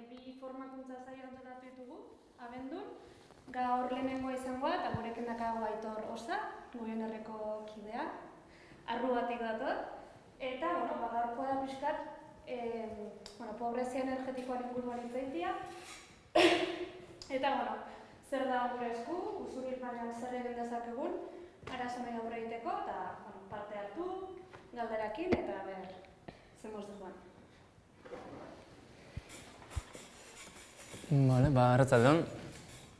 bi formakuntza saio antolatu ditugu, abendun. Gaur lehenengoa izangoa eta gurekin dakago Aitor Osa, Goiernerreko kidea, Arrugatik dator. Eta, gaurkoa da pixkat, pobrezia energetikoaren inguruan hitz egitea. Eta, zer da gure esku, usurbilpanean zer egin dezakegun, arazoei aurre egiteko eta parte hartu, galderakin eta zemoz de joan. Arratsaldeon.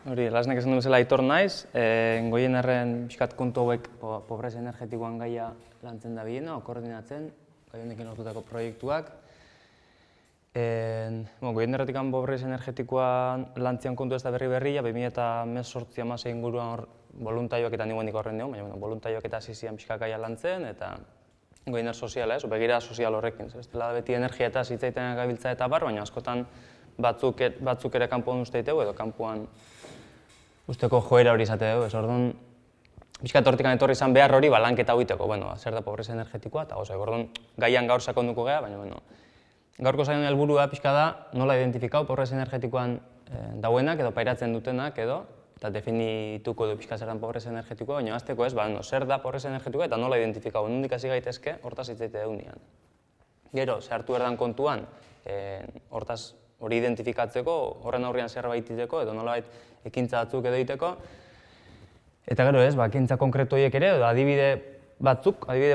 Hori, lasnek esan du bezala Aitor naiz, Goiernerren pixkat kontu hauek pobrezia energetikoan gaia lantzen da biena, koordinatzen, gai honekin lortutako proiektuak. Goiernerretik pobrezia energetikoan lantzian kontu ez da berria, 2018 inguruan voluntarioak eta niguendik horren dion, baina voluntarioak eta hasi pixka gaia lantzen, eta Goierner soziala, begira sozial horrekin. Ez dela beti energia eta zitzaiten gabiltza eta bar, baina askotan batzuk ere kanpoan uste ditegu, edo kanpoan usteko joera hori izate dugu. Orduan, pixkat hortikan etorri izan behar hori lanketa egiteko, zer da pobrezia energetikoa, eta orduan gaian gaur sakonduko gea, baina gaurko zaion helburua pixka da nola identifikau pobrezia energetikoan dauenak edo pairatzen dutenak edo, eta definituko du pixka zer da pobrezia energetikoa, baina hasteko ez, zer da pobrezia energetikoa eta nola identifikau, nondik hasi gaitezke, hortaz hitz egite dugunean. Gero, zehartu erdan kontuan, hortaz hori identifikatzeko, horren aurrean zerbait egiteko, edo nolabait ekintza batzuk edo egiteko. Eta gero ez, ekintza konkretu horiek ere, edo adibide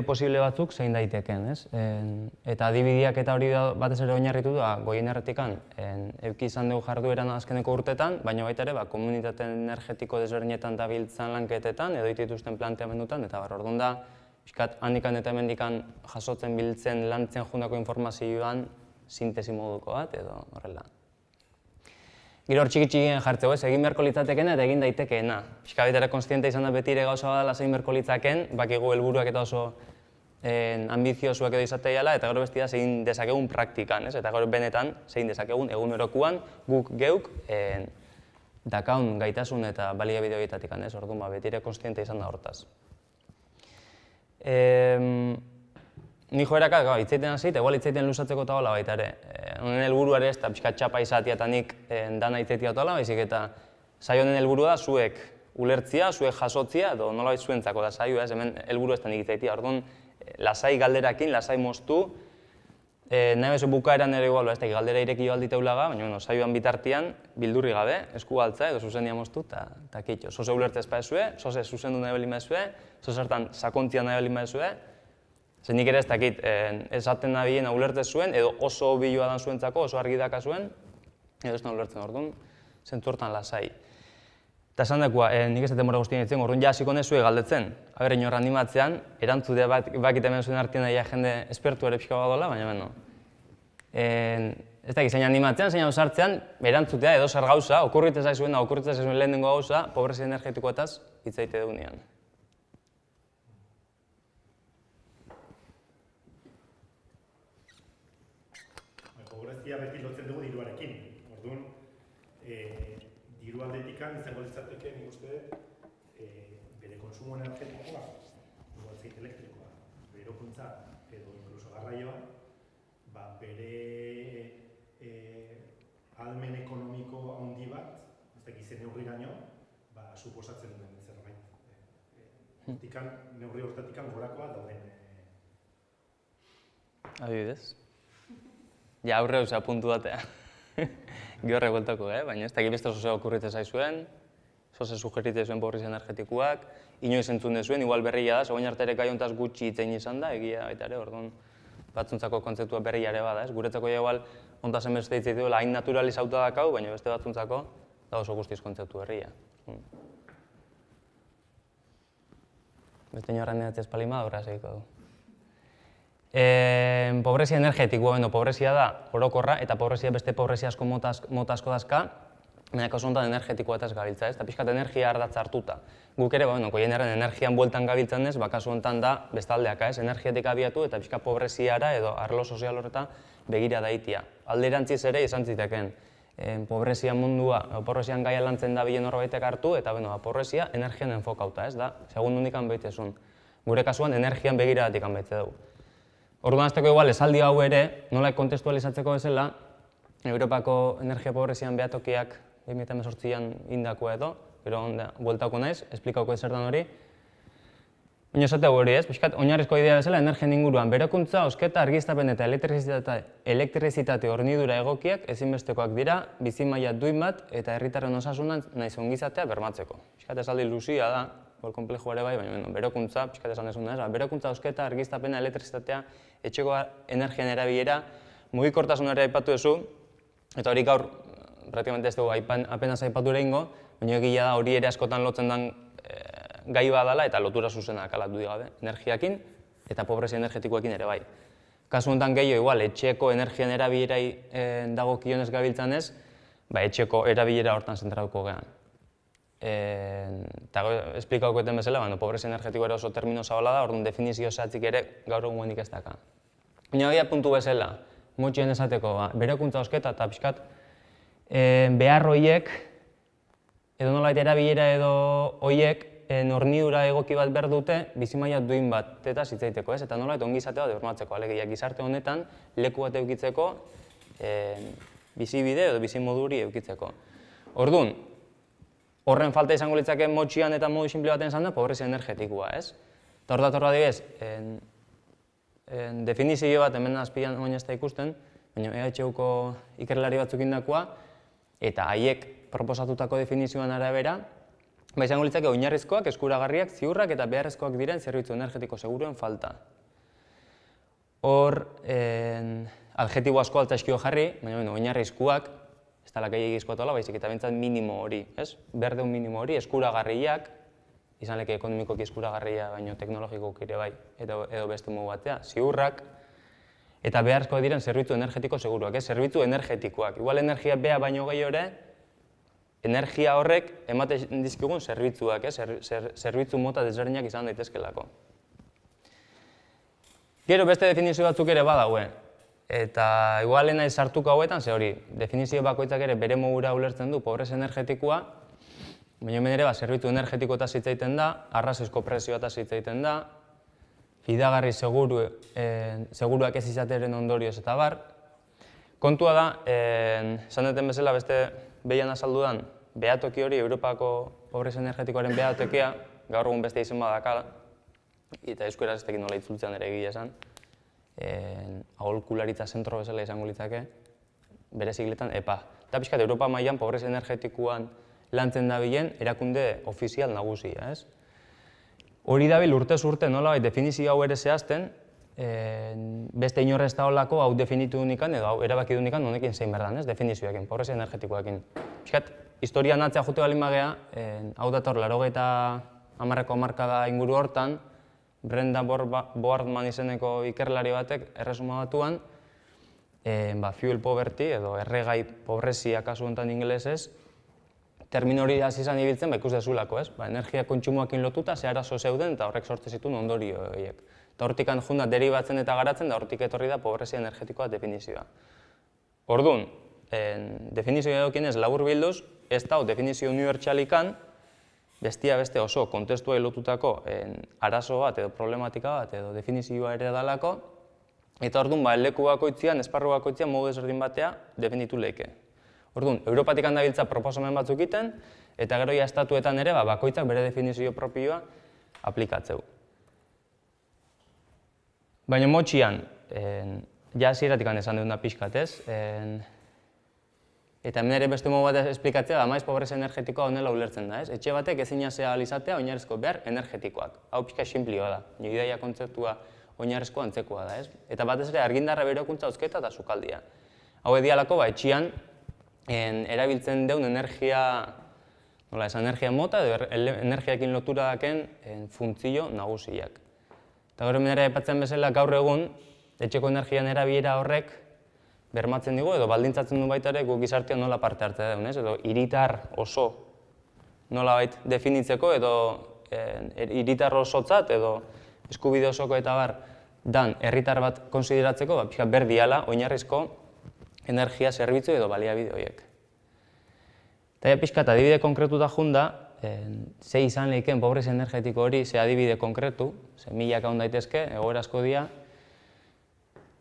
posible batzuk zein daiteken. Eta adibideak eta hori batez ere oinarritu du, Goiernerretikan eduki izan dugu jardueran azkeneko urtetan, baina baita ere komunitate energetiko desberdinetan dabiltzan lanketetan, edo dituzten planteamendutan, eta orduan da, pixkat handikan eta hemendikan jasotzen biltzen lantzen jundako informazioan sintesi moduko bat, edo horrela. Gero hor txiki-txikien jartzeko, egin beharko litzatekeena eta egin daitekeena. Pixka baita ere konstiente izan da beti ere gauza badala zein beharko litzaken, bakigu helburuak eta oso ambiziosuak edo izateala, eta gero bestia zein dezakegun praktikan, eta gero benetan zein dezakegun egunerokoan guk geuk dakaun gaitasun eta baliabide horietatik, orduan beti ere konstiente izan da hortaz. Ni joeraka, hitzeiten hazit, egual hitzeiten luzatzeko eta hola baita ere. Honen helburua ere ez da pixka txapa izatea eta nik dana hitzeitia eta hola, baizik eta saio honen helburua da zuek ulertzia, zuek jasotzia, edo nolabait zuentzako da saioa, hemen helburu ez da nik hitzeitia. Orduan, lasai galderakin, lasai moztu, nahi bezu bukaeran ere igual, galdera ireki alditeulaga, baina saioan bitartian, bildurri gabe, esku galtza edo zuzenia moztu, eta kitxo. Zoze ulertzez pa ezue, zoze zuzendu nahi belima ezue, zoze hartan sakontzia nahi belima ezue, zen nik ere ez dakit, esaten nabien ulertzen zuen, edo oso bilua dan zuentzako, oso argi daka zuen, edo ez da ulertzen orduan, zentzu hortan lasai. Eta esan dakoa, nik ez da demora guztien ditzen, orduan ja hasiko nezue galdetzen. Aber, inorra animatzean, erantzutea bakit hemen zuen artean daia jende espertu ere pixka badola, baina ez dakit, zein animatzean, zein ausartzean, erantzutea edo zer gauza, okurritzen zaizuen lehenengo gauza, pobrezia energetikoetaz hitz egite dugunean. Pobrezia beti lotzen dugu diruarekin. Orduan, diru aldetikan izango litzateke, nik uste, bere konsumo energetikoa, igualtzeit elektrikoa, berokuntza edo inkluso garraioa, bere ahalmen ekonomiko handi bat, ez dakiz neurriraino, suposatzen duen zerbait. Neurri hortatikan gorakoa dauden. Adibidez? Ja, aurre puntu batea. Gehorre gueltako, baina ez dakit beste zoze okurritzen zaizuen, zoze sugeritzen zuen pobrezia energetikoak, inoiz entzun dezuen, igual berria da, zegoen arte ere gaiontaz gutxi hitzein izan da, egia baita ere, orduan batzuntzako kontzeptua berria ere bada, guretzako igual ontazen beste hitz dituela hain naturalizauta dakau, baina beste batzuntzako da oso guztiz kontzeptu berria. Beste inorren edatzez palima, horra segiko du. Pobrezia energetikoa, pobrezia da orokorra, eta pobrezia beste pobrezia asko mota asko dazka, baina kasu honetan energetikoa eta ez gabiltza, eta pixkat energia ardatza hartuta. Guk ere, Goiernerren energian bueltan gabiltzan ez, kasu honetan da bestaldeaka, energiatik abiatu eta pixkat pobreziara edo arlo sozial horreta begira daitia. Alderantziz ere izan ziteken, pobrezia mundua, pobrezian gaia lantzen da bilen horbaitek hartu, eta pobrezia energian enfokauta, ez da, segun nondikan behitezun. Gure kasuan energian begiradatik behitze dugu. Orduan azteko igual, esaldi hau ere, nola kontestualizatzeko bezala, Europako energia pobrezian behatokiak 2018an indakoa edo, gero bueltako naiz, esplikauko zertan hori. Baina esategu hori ez, pixkat, oinarrizko idea bezala energian inguruan berokuntza, osketa, argiztapen eta elektrizitate hornidura egokiak ezinbestekoak dira, bizimaila duin bat eta herritarren osasunan nahiz ongizatea bermatzeko. Pixkat esaldi luzia da, gol konplexua ere bai, baina berokuntza, pixkat esan dezuna ez, berokuntza, osketa, argiztapena, elektrizitatea, etxeko energian erabilera, mugikortasunera aipatu duzu, eta hori gaur, praktikamente ez dugu apenas aipatu egingo, baina egia da hori ere askotan lotzen den gai badala eta lotura zuzena kalatu gabe, energiakin eta pobrezia energetikoekin ere bai. Kasu honetan gehiago, igual, etxeko energian erabilerai dago kionez gabiltzanez, etxeko erabilera hortan zentratuko gehan. Eta esplikauko eten bezala, pobrezia energetiko ere oso termino zabala da, orduan definizio zehatzik ere gaur egunik ez daka. Baina egia puntu bezala, motxien esateko, berokuntza osketa eta pixkat behar horiek, edo nolait erabilera edo horiek, hornidura egoki bat behar dute, bizimaila duin bat eta zitzaiteko, ez? Eta nolait ongizatea bermatzeko, alegia gizarte honetan leku bat eukitzeko, bizibide edo bizimoduri eukitzeko. Orduan, horren falta izango litzake motxian eta modu simple baten izan da, pobrezia energetikoa, ez? Eta hor datorra adibidez, definizio bat hemen azpian oin ez da ikusten, baina EHUko ikerlari batzuk indakoa, eta haiek proposatutako definizioan arabera, izango litzake oinarrizkoak, eskuragarriak, ziurrak eta beharrezkoak diren zerbitzu energetiko seguruen falta. Hor, adjetibo asko altzaizkio jarri, baina oinarrizkoak, ez dela gehiagizkoa tola, baizik eta bintzat minimo hori, ez? Berdeun minimo hori, eskuragarriak, izan leke ekonomikoki eskuragarria, baina teknologikoak ere bai, edo beste modu batea, ziurrak, eta beharrezkoak diren zerbitzu energetiko seguruak, ez? Zerbitzu energetikoak, igual energia bea baino gehiago ere, energia horrek ematen dizkigun zerbitzuak, zerbitzu mota desberdinak izan daitezkelako. Gero beste definizio batzuk ere badaue, eta igual naiz sartuko hauetan, ze hori, definizio bakoitzak ere bere modura ulertzen du pobrezia energetikoa, baina hemen ere zerbitzu energetikoetaz hitz egiten da, arrazoizko prezioetaz hitz egiten da, fidagarri seguruak ez izateren ondorioz eta bar. Kontua da, esan duten bezala beste behian azaldudan, behatoki hori, Europako pobrezia energetikoaren behatokia, gaur egun beste izen badakala, eta euskeraz ez tekin nola itzultzean ere egia esan, aholkularitza zentro bezala izango litzake, bere sigletan, EPA. Eta pixkat, Europa mailan pobrezia energetikoan lantzen dabilen erakunde ofizial nagusia, ez? Hori dabil urtez urte nola definizio hau ere zehazten, beste inorrez da holako hau definitu dunikan edo hau erabaki dunikan honekin zein berdan, ez? Definizioekin, pobrezia energetikoekin. Piskat, historian atzea jute balin bagea, hau dator 80ko hamarkada inguru hortan, Brenda Boardman izeneko ikerlari batek erresuma batuan, fuel poverty edo erregai pobrezia kasu honetan ingelesez, termino hori hasi izan ibiltzen ikus dezulako, ez? Energia kontsumoakin lotuta ze arazo zeuden eta horrek sortu zituen ondorio horiek. Eta hortik junda deribatzen eta garatzen da hortik etorri da pobrezia energetikoa definizioa. Orduan, definizioa edokienez labur bilduz, ez da definizio unibertsalikan, bestia beste oso kontestua lotutako arazo bat edo problematika bat edo definizioa ere dalako, eta orduan leku bakoitzean, esparru bakoitzean modu desberdin batea definitu leike. Orduan, Europatik handabiltza proposamen batzuk egiten, eta gero estatuetan ere bakoitzak bere definizio propioa aplikatzeu. Baina motxian, ja hasieratik esan duguna pixkat, ez? Eta hemen ere beste modu bat esplikatzea, maiz pobrezia energetikoa honela ulertzen da, ez? Etxe batek ezin zea izatea oinarrizko behar energetikoak. Hau pixka sinplioa da, ideia kontzeptua oinarrizko antzekoa da, ez? Eta batez ere argindarra berokuntza hozketa eta sukaldia. Hau edialako, etxian erabiltzen deun energia mota edo energiakin lotura daken funtzio nagusiak. Eta gaur hemen ere aipatzen bezala gaur egun, etxeko energian erabilera horrek bermatzen digu edo baldintzatzen du baita ere guk gizartean nola parte hartzea deun, ez? Edo hiritar oso nolabait definitzeko edo hiritar osotzat edo eskubide osoko eta bar dan herritar bat konsideratzeko pixka berdiala oinarrizko energia zerbitzu edo baliabide horiek. Eta pixka eta adibide konkretuta junda, ze izan lehiken pobrezia energetiko hori, ze adibide konkretu, ze milaka hon daitezke, egoera asko dira,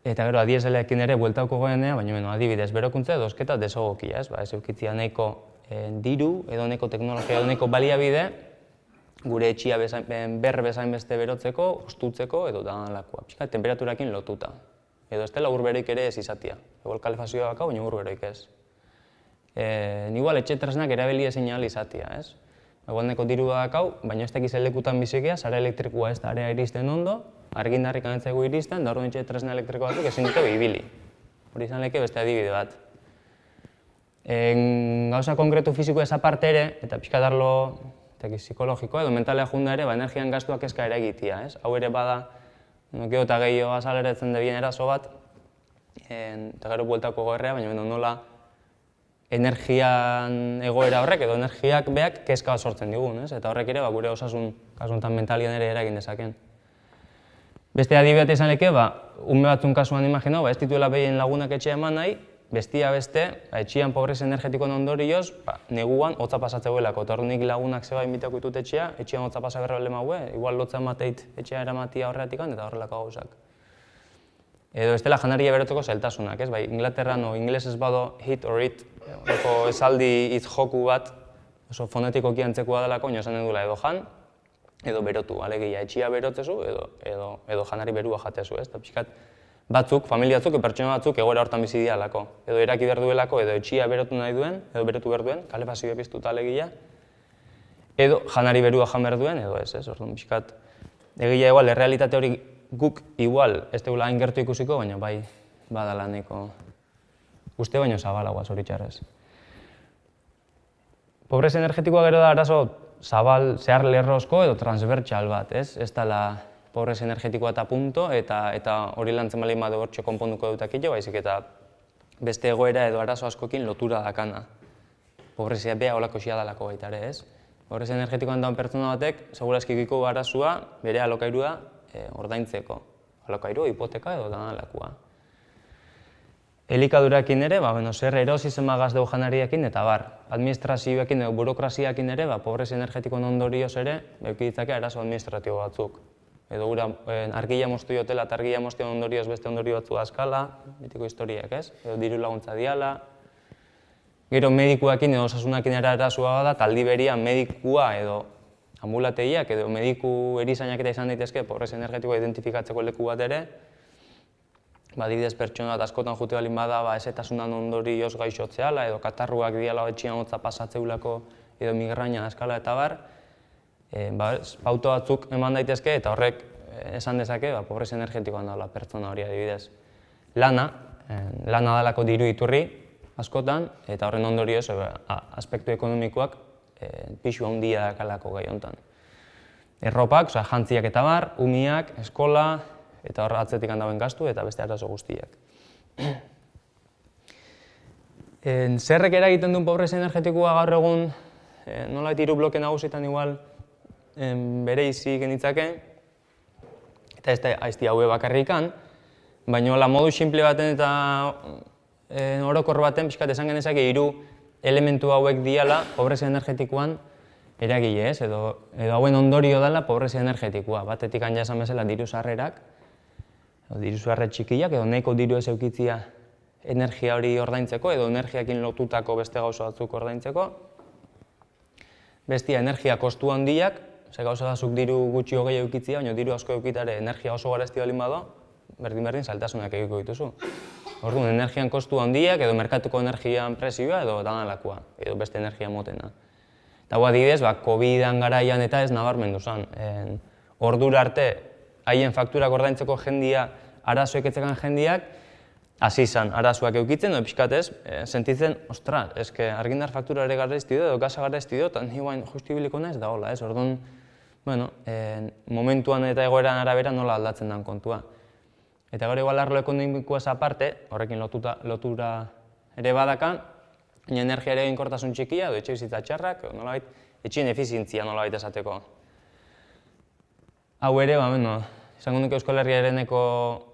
Eta gero, adieselekin ere bueltauko goenea, baina adibidez, berokuntza edo osketa desegokia, ez? Ez eukitzia nahiko diru, edo nahiko teknologia, edo nahiko baliabide, gure etxia bezain beste berotzeko, ostutzeko, edo da lakoa. Pixka, temperaturakin lotuta. Edo ez dela urberoik ere ez izatia. Igual kalefazioa baka, baina urberoik ez. Igual etxe tresnak erabili ezin ahal izatia, ez? Igual neko dirua dakau, baina ez dakiz elekutan bizikia, sare elektrikoa ez da area iristen ondo, argindarrik anetzaigu iristen, da orduan etxe tresna elektriko batzuk ezin dute ibili. Hori izan leke beste adibide bat. Gauza konkretu fiziko ez aparte ere, eta pixka darlo psikologikoa edo mentalea junda ere, energian gastuak eska ere egitea, ez? Hau ere bada, gero eta gehiago azaleretzen debien eraso bat, eta gero bueltako goerrea, baina nola energian egoera horrek edo energiak beak kezka sortzen digun, ez? Eta horrek ere gure osasun kasuntan mentalian ere eragin dezaken. Beste adibidea izan leke, ume batzun kasuan imaginau, ez dituela behien lagunak etxea eman nahi, bestia beste, etxian pobrezia energetikoen ondorioz, neguan hotza pasatzegoelako, eta hor nik lagunak zeba inbitako ditut etxean hotza pasa berra lemaue, igual lotza emateit etxea eramatia horretik eta horrelako gauzak. Edo ez dela janaria berotzeko zailtasunak, ez? Bai, Inglaterran o ingelesez bado hit or it, esaldi hitz joku bat, oso fonetikoki antzekoa delako, esan edula edo jan, edo berotu, alegia etxia berotzezu edo janari berua jatezu, ez? Pixkat, batzuk, familia batzuk, pertsona batzuk egoera hortan bizi dialako. Edo eraki behar duelako, edo etxia berotu nahi duen, edo berotu behar duen, kalefazioa piztuta alegia, edo janari berua jan behar duen, edo ez, orduan pixkat. Egia igual, errealitate hori guk igual ez dugula hain gertu ikusiko, baina bai badala nahiko uste baino zabalagoa zoritxarrez. Pobrezia energetikoa gero da arazo zabal, zehar lerrozko edo transbertsal bat, ez? Ez dela pobrezia energetikoa eta punto, eta hori lantzen bali badu hortxe konponduko dutakile, baizik eta beste egoera edo arazo askokin lotura dakana. Pobrezia bea holako xia dalako baita ere, ez? Pobrezia energetikoan daun pertsona batek, segurazki giko arazua bere alokairua ordaintzeko. Alokairua, hipoteka edo danalakua. Elikadurakin ere, zer erosi zenbagaz dugu janariakin eta bar. Administrazioekin edo burokraziakin ere, pobrezia energetikoen ondorioz ere, eukiditzake arazo administratibo batzuk. Edo gura argila moztu jotela eta argila moztu ondorioz beste ondorio batzu askala, bitiko historiak, ez? Edo diru laguntza diala. Gero medikuakin edo osasunakin ere arazoa da, taldi berian medikua edo ambulategiak edo mediku erizainak eta izan daitezke pobrezia energetikoa identifikatzeko leku bat ere, adibidez pertsona askotan jute balin bada ezetasunan ondorioz gaixotzeala edo katarruak diala etxean hotza pasatzeulako edo migraina askala eta bar, pauto batzuk eman daitezke eta horrek esan dezake pobrezia energetikoan daula pertsona hori adibidez. Lana dalako diru iturri askotan eta horren ondorioz aspektu ekonomikoak pixu handia dakalako gai honetan. Erropak, jantziak eta bar, umiak, eskola, eta hor atzetik handauen gastu eta beste arazo guztiak. Zerrek eragiten duen pobrezia energetikoa gaur egun, nolait hiru bloke nagusitan igual bere izi genitzake, eta ez da aizti haue bakarrikan, baina modu simple baten eta orokor baten pixkat esan genezake hiru elementu hauek diala pobrezia energetikoan eragile, ez? Edo hauen ondorio dela pobrezia energetikoa. Batetik jasan bezala diru sarrerak, diru sarre txikiak, edo nahiko diru ez eukitzia energia hori ordaintzeko, edo energiakin lotutako beste gauza batzuk ordaintzeko. Bestia, energia kostu handiak, ze gauza batzuk diru gutxi hogei eukitzia, baina diru asko eukitare energia oso garesti balin bado, berdin zailtasunak egiko dituzu. Orduan, energian kostu handiak, edo merkatuko energian presioa, edo danalakoa, edo beste energia motena. Eta adibidez, COVID-an garaian eta ez nabarmendu zen. Ordura arte, haien fakturak ordaintzeko jendia, arazoek etzekan jendiak, hasi izan arazoak eukitzen, edo pixkatez, sentitzen, ostras, eske argindar faktura ere garraizti edo gaza garraizti edo, eta nigu hain justibiliko naiz da hola, ez? Orduan, momentuan eta egoeran arabera nola aldatzen den kontua. Eta gaur igual arlo ekonomikoaz aparte, horrekin lotura ere badaka, energia ere eginkortasun txikia, edo etxe bizitza txarrak, nolabait, etxien efizientzia nolabait esateko. Hau ere, izango nuke Euskal Herriareneko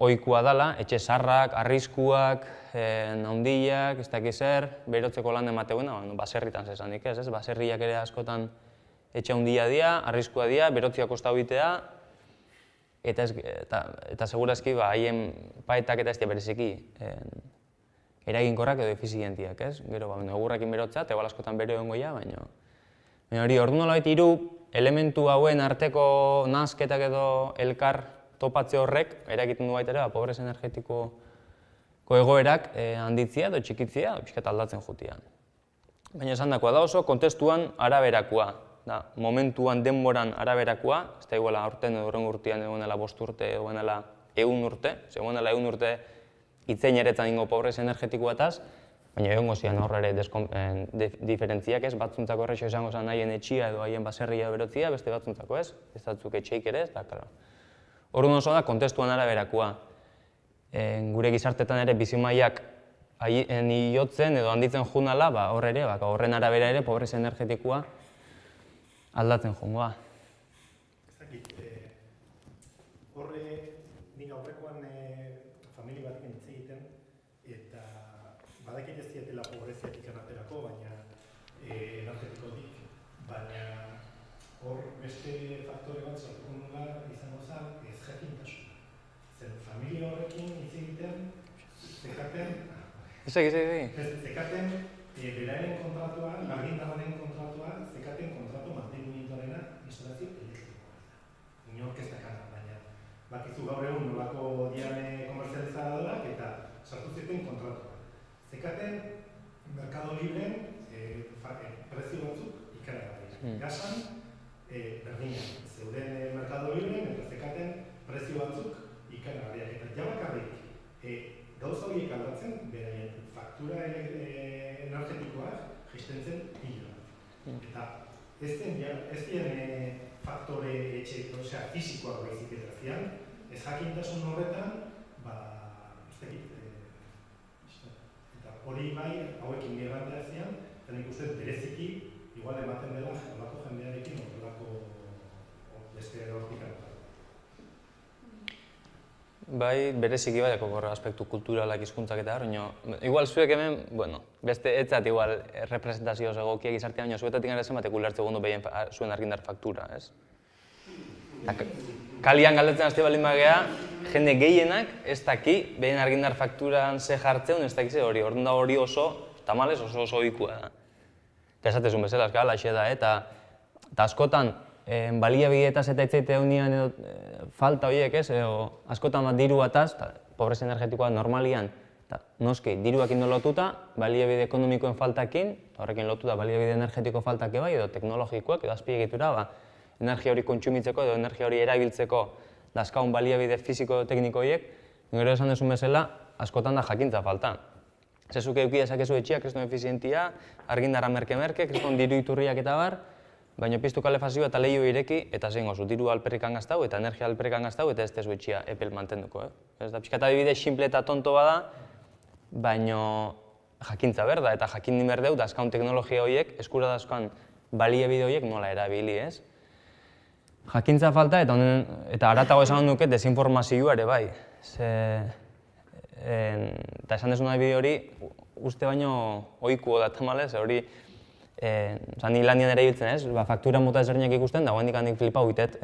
ohikoa dela, etxe zarrak, arriskuak, handiak, ez dakiz zer, berotzeko lan emateguena, baserritan zezanik ez, baserriak ere askotan etxe handia dira, arriskua dira, berotzia kosta bitea, eta segurazki haien paetak eta ez dira bereziki eraginkorrak edo efizientiak, ez? Gero, egurrekin berotza, eta igual askotan bero egongoia, baina hori, orduan nolabait hiru elementu hauen arteko nahasketak edo elkar topatze horrek eragiten du baita ere pobrezia energetiko egoerak handitzea edo txikitzea edo pixkat aldatzen jutia. Baina esandakoa da oso kontestuan araberakoa, momentuan denboran araberakoa, ez da iguala aurten edo hurrengo urtean egonela 5 urte, egonela 100 urte, egonela 100 urte itzein eretzan ingo pobrezia energetikoataz, baina egongo zian horre ere diferentziak ez, batzuntzako horrexo esango zen haien etxia edo haien baserria berotzia, beste batzuntzako ez, ez batzuk etxeik ere ez, da, karo. Orduan oso da, kontestuan araberakoa. Gure gizartetan ere bizimaiak iotzen edo handitzen junala, hor ere, horren arabera ere pobrezia energetikoa aldatzen jungoa. Ez dakit, horre nik aurrekoan familia batekin hitz egiten, eta badakit ez dietela pobreziatik aterako, baina energetikotik, baina hor beste faktore bat sortuko nola izango zen ez jakintasuna. Zer, familia horrekin hitz egiten, zekaten beraren kontratua, argindarraren kontratua, zekaten kontratu mantenimientoarena instalazio elektrikoa. Inork ez dakana, baina bakizu gaur egun nolako diane komerzializadorak eta sartu zuten kontratua. Zekaten Mercado Libren prezio batzuk ikaragarriak. Gasan berdina, zeuden Mercado Libren eta zekaten prezio batzuk ikaragarriak. Eta jabakarrik gauza horiek aldatzen, beraien faktura energetikoak jistentzen pila bat. Eta ez dien faktore osea, fisikoak baizik eta zian, ez jakintasun horretan, eta hori bai, hauekin gerrantea zian, eta nik uste bereziki, igual ematen dela, horrelako jendearekin, horrelako beste hortik anotatu. Bai, bereziki bai, aspektu kulturalak hizkuntzak eta baina igual zuek hemen, beste etzat igual representazioz egokiak izartean, baina zuetatik gara zenbatek ulertzeko ondo behien zuen argindar faktura, ez? Kalian galdetzen haste baldin bagea, jende gehienak ez daki behien argindar fakturan ze jartzeun, ez dakize hori, orduan da hori oso, tamales oso ohikoa da. Eta esatezun bezala, eskala, laxe da, eta askotan, baliabideetaz eta etzaite unian falta horiek ez, askotan bat diru bataz, pobrezia energetikoa normalian, noski, diruakin lotuta, baliabide ekonomikoen faltakin, horrekin lotuta baliabide energetiko faltak bai, edo teknologikoak, edo azpiegitura, energia hori kontsumitzeko edo energia hori erabiltzeko dazkaun baliabide fiziko-tekniko horiek, gero esan duzun bezala, askotan da jakintza falta. Zezuk euki dezakezu etxeak, kriston efizientia, argindarra merke-merke, kriston diru iturriak eta bar, baina piztu kalefazioa eta lehio ireki, eta zein gozu, diru alperrikan gaztau eta energia alperrikan gaztau, eta ez tezu etxia epel mantenduko. Ez da, pixkat adibide simple eta tonto bada, baina jakintza berda, eta jakin berdeu dazkaun teknologia horiek, eskura dazkaun baliabide horiek nola erabili, ez? Jakintza falta, eta haratago esan duke desinformazioa ere bai. Eta esan desun adibide hori, uste baino ohikoa da tamalez, hori ni lanian ere hiltzen ez, faktura mota ezberdinak ikusten, da guendik handik flipau gitet.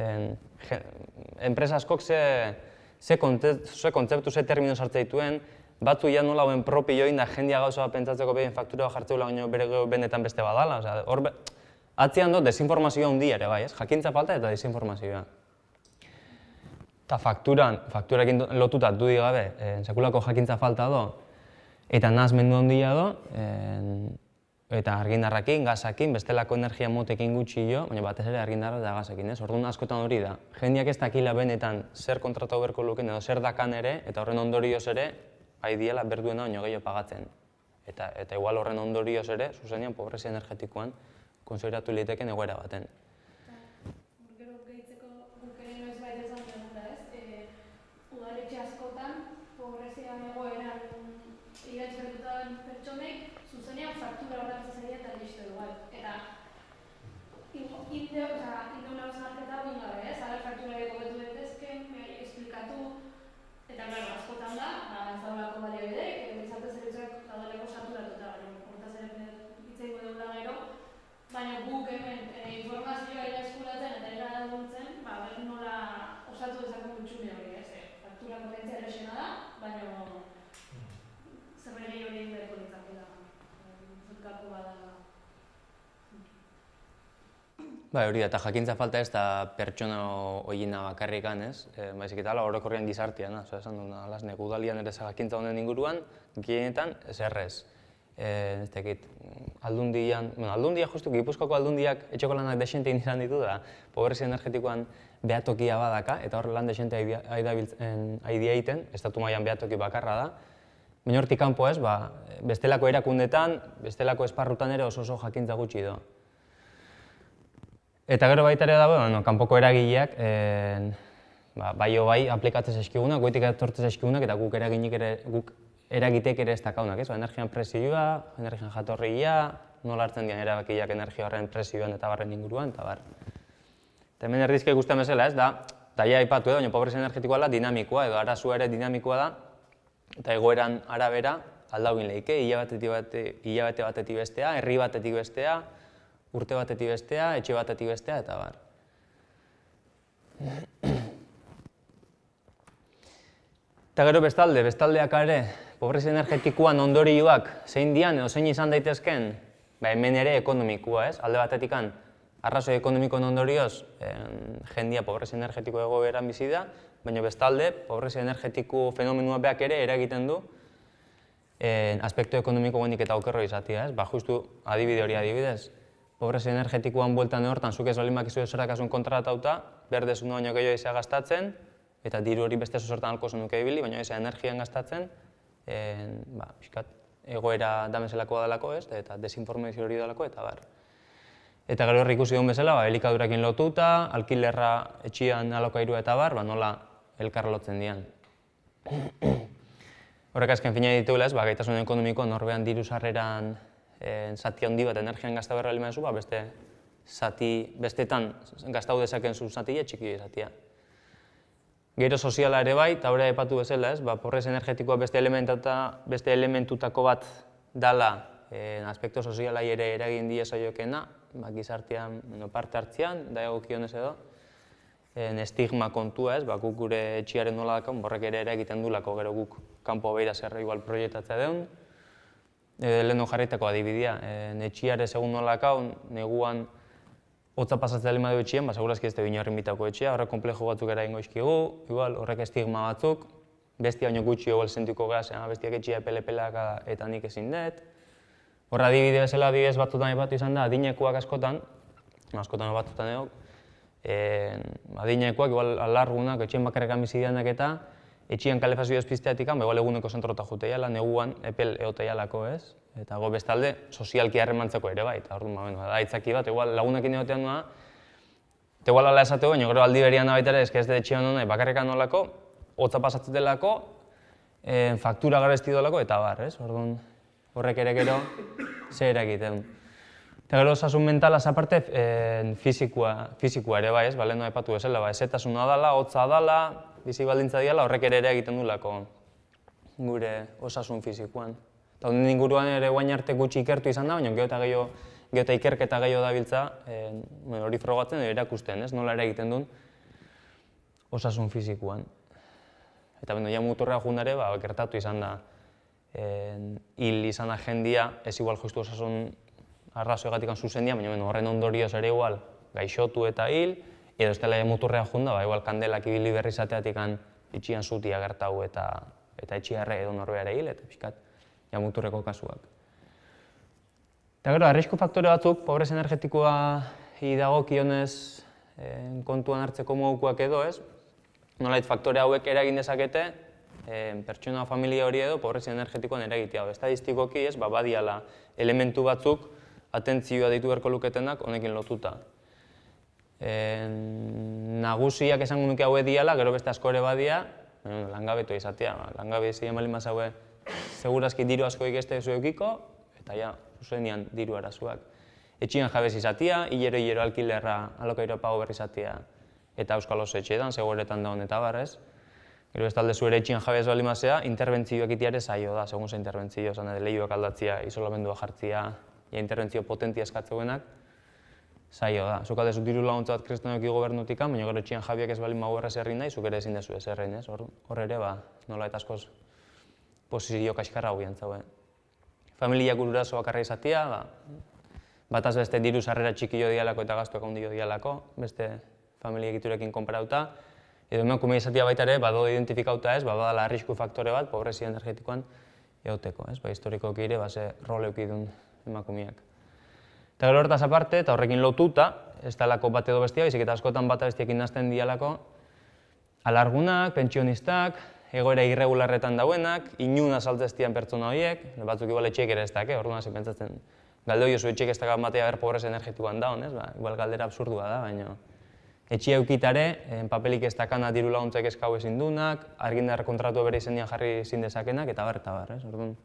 Enpresa askok ze kontzeptu, ze termino sartze dituen, batzu ja nola hauen propioin da jendia gauza bat pentsatzeko behien faktura jartzeula baino bere benetan beste badala. Hor atzian do desinformazioa handia ere bai, ez? Jakintza falta eta desinformazioa. Eta fakturarekin lotuta dudik gabe, sekulako jakintza falta do, eta nahazmendu handia do, eta argindarrakin, gazakin, bestelako energia motekin gutxi jo, baina batez ere argindarra eta gazakin, ez? Orduan askotan hori da. Jendiak ez dakila benetan zer kontratau berko luken edo zer dakan ere, eta horren ondorioz ere, diela berduena baino gehiago pagatzen. Eta igual horren ondorioz ere, zuzenean pobrezia energetikoan, konsideratu liteken egoera baten. Gero gehitzeko guk ere noiz baita esan behar ez? Udaletxe askotan, pobrezian egoeran iraitzadutan pertsonek, zuzenean faktura horretzen zaila eta listo edo bat. Eta indeuna osnarketa hori gabe, ez? Ara faktura eko betu betezken, esplikatu, eta askotan da, ez daulako baliabidek, izate zerbitzuak daudaleko saturatuta, hortaz ere hitzeiko deula gero, baina guk hemen informazioa eskuratzen eta ira aduntzen, nola osatu dezakun Bai, hori da, eta jakintza falta ez da pertsona horiena bakarrikan, ez? Baizik eta orokorrean gizartean, esan duen, alasnek udalian ere jakintza honen inguruan, gehienetan, ez errez. Ez dakit, aldundia justu, Gipuzkoako aldundiak etxeko lanak desente izan ditu da, pobrezia energetikoan behatokia badaka, eta hor lan desente aidea egiten, estatu mailan behatoki bakarra da. Baina hortik kanpo ez, bestelako erakundetan, bestelako esparrutan ere oso jakintza gutxi do. Eta gero baita ere dago, kanpoko eragileak, bai aplikatzen zaizkigunak, goitik etortzen zaizkigunak, eta guk eragitek ere ez dakaunak, ez? Energian presioa, energian jatorria, nola hartzen dian erabakiak energia horren presioan eta barren inguruan, eta bar. Eta hemen erdizka ikusten bezala, ez da, ja aipatu edo, baina pobrezia energetikoa da dinamikoa, edo arazua ere dinamikoa da, eta egoeran arabera aldauin lehike, hilabete batetik bestea, herri batetik bestea, urte batetik bestea, etxe batetik bestea, eta bar. Eta gero bestaldeak ere, pobrezia energetikoan ondorioak zein dian edo zein izan daitezken, hemen ere ekonomikoa, ez? Alde batetikan, arrazoi ekonomikoen ondorioz, jendia pobrezia energetiko egoeran bizi da, baina bestalde, pobrezia energetiko fenomenua beak ere eragiten du aspektu ekonomiko goenik eta okerro izatea, ez? Justu adibide hori adibidez, pobrezia energetikoan bueltan hortan, zuk ez balin bakizu esorakasun kontratauta, berdezun baino gehiago izan gastatzen, eta diru hori beste zozortan alko zenuke ibili, baina izan energian gastatzen, pixkat egoera damezelakoa dalako, ez? Eta desinformazio hori dalako, eta bar. Eta gero horri ikusi duen bezala, elikadurakin lotuta, alkilerra etxian alokairua eta bar, nola elkar lotzen dian. Horrek azken fina ditugula, gaitasun ekonomiko norbean diru sarreran zati handi bat energian gazta berra alimazu, bestetan gaztau dezaken zu zatia txiki zatia. Gero soziala ere bai, eta horre epatu bezala, pobrezia energetikoa beste elementutako bat dala aspektu sozialai ere eragin die zaiokena, gizartean parte hartzean, da egokionez edo, estigma kontua ez, guk gure etxiaren nola dakan, borrek ere eragiten dulako, gero guk kanpo beira zerra igual proiektatzea deun. Leheno jarritako adibidea, etxiare segun nola dakan, neguan hotza pasatzea lima du etxean, segurazki ez da bine horren bitako etxea, horrek komplejo batzuk eragingo izkigu, horrek estigma batzuk, bestia baino gutxi egual sentiko gaz, bestiak etxea pelepelak eta nik ezin dut. Horra adibide bezala adibidez batzutan bat izan da, adinekoak askotan batzutan edo, adinekoak, igual alargunak, etxean bakarrekan bizideanak eta etxean kalefazio ezpizteatik, igual eguneko zentrota juteiala, neguan epel eoteialako ez, eta go bestalde sozialki harremantzeko ere bai, eta orduan, da itzaki bat, igual lagunekin egotean doa, eta igual ala esateko, baina gero aldi berian da baita ere, ez da etxean hona, bakarrekan nolako, hotza pasatzetelako, faktura garezti dolako, eta bar, ez, orduan, horrek ere gero, zer eragiten. Eta gero osasun mentala aparte fizikoa ere bai, ez, leheno aipatu bezala, ezetasuna dala, hotza dala, bizi baldintza diala, horrek ere egiten dulako gure osasun fizikoan. Eta honen inguruan ere guain arte gutxi ikertu izan da, baina gero eta ikerketa gehiago dabiltza hori frogatzen edo erakusten, ez, nola ere egiten duen osasun fizikoan. Eta ja muturra jundare, gertatu izan da, hil izan da jendia, ez igual justu osasun arrazoegatik zuzendia, baina horren ondorioz ere igual gaixotu eta hil, edo ez dela muturrea junda, igual kandelak ibili berri izateatik itxian zutia gertau eta etxiarre edo norbeare hil, eta pixkat muturreko kasuak. Eta gero, arrisku faktore batzuk, pobrezia energetikoa dagokionez kontuan hartzeko modukoak edo ez, nolait faktore hauek eragin dezakete, pertsona familia hori edo pobrezia energetikoan eragitea. Estadistikoki ez, badiala elementu batzuk atentzioa deitu beharko luketenak honekin lotuta. Nagusiak esango nuke haue diala, gero beste asko ere badia, langabetu izatea. Langabezi emalin mazaue, segurazki diru asko ikeste zuekiko, eta ja, zuzenian diru arazuak. Etxian jabez izatea, hilero alkilerra alokairo pago berri izatea, eta euskal oso etxeetan, seguretan da honeta barrez. Gero bestalde zuere etxian jabez bali mazea, interbentzioak itiare zailo da, segun ze interbentzio, lehioak aldatzea, isolamendua jartzea, interbentzio potentia eskatzeuenak, zailo da. Zuk aldezu diru laguntza bat kristenok gobernutik, baina gero etxian jabiak ez balin magu erraz herrin nahi, zuk ere ezin dezu ez herrin, ez? Hor ere, nola eta askoz posizio kaskarra hau jantzauen. Familiak ururazo bakarra izatea, bataz beste diru sarrera txikio dialako eta gastuak handio dialako, beste familia egiturekin konparauta, edo emakume izatea baita ere, bado identifikauta ez, badala arrisku faktore bat, pobrezia energetikoan egoteko, ez? Historikoki ere, ze role eukidun emakumeak. Eta gero hortaz aparte, eta horrekin lotuta, ez talako bat edo bestia, baizik eta askotan bat abestiekin nazten dialako, alargunak, pentsionistak, egoera irregularretan dauenak, inun azaltzeztian pertsona horiek, batzuk igual etxeek ere ez dake, orduan hasi pentsatzen, galdoi oso etxeek ez dakat matea ber pobrezia energetikoan daun, ez? Igual galdera absurdua da, baina etxea eukitare, papelik ez dakana diru laguntzak eskau ezin dunak, argindar kontratu bere izendian jarri ezin dezakenak, eta bar, ez? Orduan,